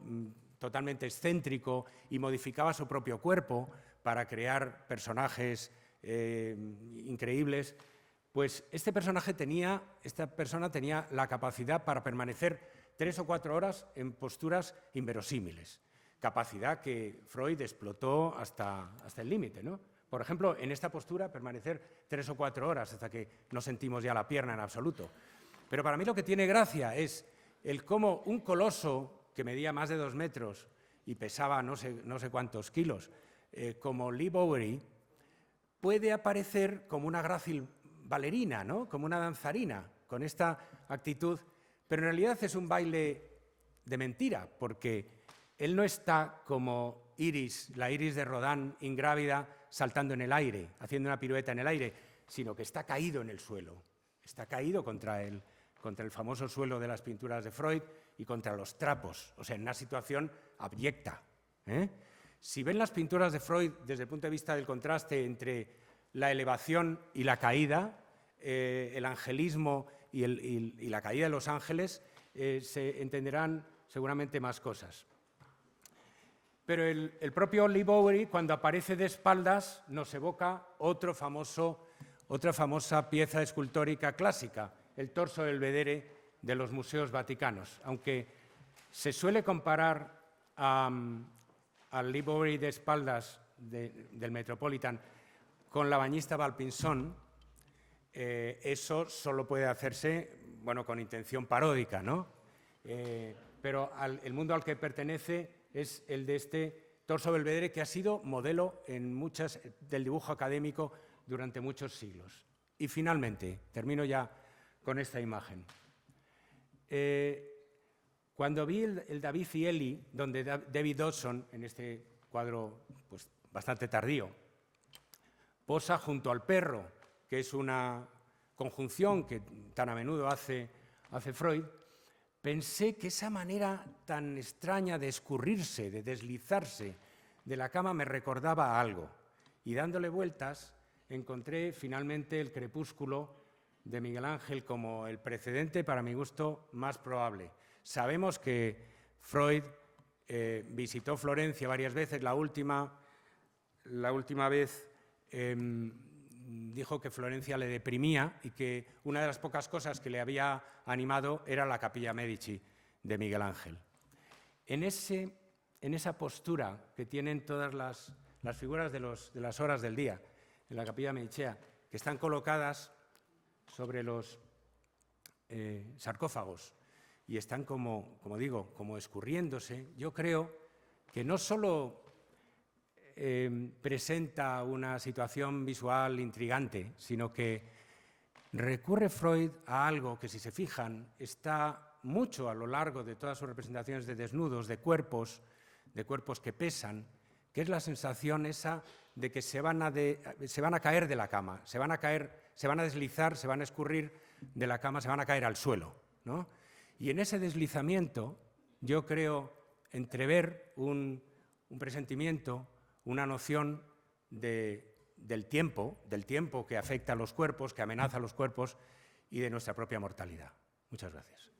totalmente excéntrico y modificaba su propio cuerpo para crear personajes increíbles. Pues esta persona tenía la capacidad para permanecer 3 o 4 horas en posturas inverosímiles, capacidad que Freud explotó hasta el límite, ¿no? Por ejemplo, en esta postura permanecer 3 o 4 horas hasta que no sentimos ya la pierna en absoluto. Pero para mí lo que tiene gracia es el cómo un coloso que medía más de 2 metros y pesaba no sé cuántos kilos, como Lee Bowery, puede aparecer como una grácil bailarina, ¿no? Como una danzarina, con esta actitud, pero en realidad es un baile de mentira, porque él no está como la Iris de Rodin, ingrávida, saltando en el aire, haciendo una pirueta en el aire, sino que está caído en el suelo, está caído contra el famoso suelo de las pinturas de Freud y contra los trapos, o sea, en una situación abyecta. Si ven las pinturas de Freud desde el punto de vista del contraste entre la elevación y la caída, el angelismo y la caída de los ángeles, se entenderán seguramente más cosas. Pero el propio Lee Bowery, cuando aparece de espaldas, nos evoca otra famosa pieza escultórica clásica, el torso del Belvedere de los museos vaticanos. Aunque se suele comparar al Lee Bowery de espaldas del Metropolitan con la bañista Valpinson, eso solo puede hacerse con intención paródica, ¿no? Pero el mundo al que pertenece es el de este torso Belvedere, que ha sido modelo del dibujo académico durante muchos siglos. Y finalmente, termino ya con esta imagen. Cuando vi el David y Eli, donde David Dodson, en este cuadro pues, bastante tardío, posa junto al perro, que es una conjunción que tan a menudo hace Freud, pensé que esa manera tan extraña de escurrirse, de deslizarse de la cama me recordaba a algo. Y dándole vueltas, encontré finalmente el Crepúsculo de Miguel Ángel como el precedente, para mi gusto, más probable. Sabemos que Freud visitó Florencia varias veces. La última vez dijo que Florencia le deprimía y que una de las pocas cosas que le había animado era la Capilla Medici de Miguel Ángel. En esa postura que tienen todas las figuras de las horas del día en la Capilla Medicea, que están colocadas sobre los sarcófagos y están como digo, como escurriéndose, yo creo que no solo presenta una situación visual intrigante, sino que recurre Freud a algo que, si se fijan, está mucho a lo largo de todas sus representaciones de desnudos, de cuerpos que pesan, que es la sensación esa de que se van a caer de la cama, se van a deslizar, se van a escurrir de la cama, se van a caer al suelo, ¿no? Y en ese deslizamiento yo creo entrever un presentimiento, una noción del tiempo que afecta a los cuerpos, que amenaza a los cuerpos y de nuestra propia mortalidad. Muchas gracias.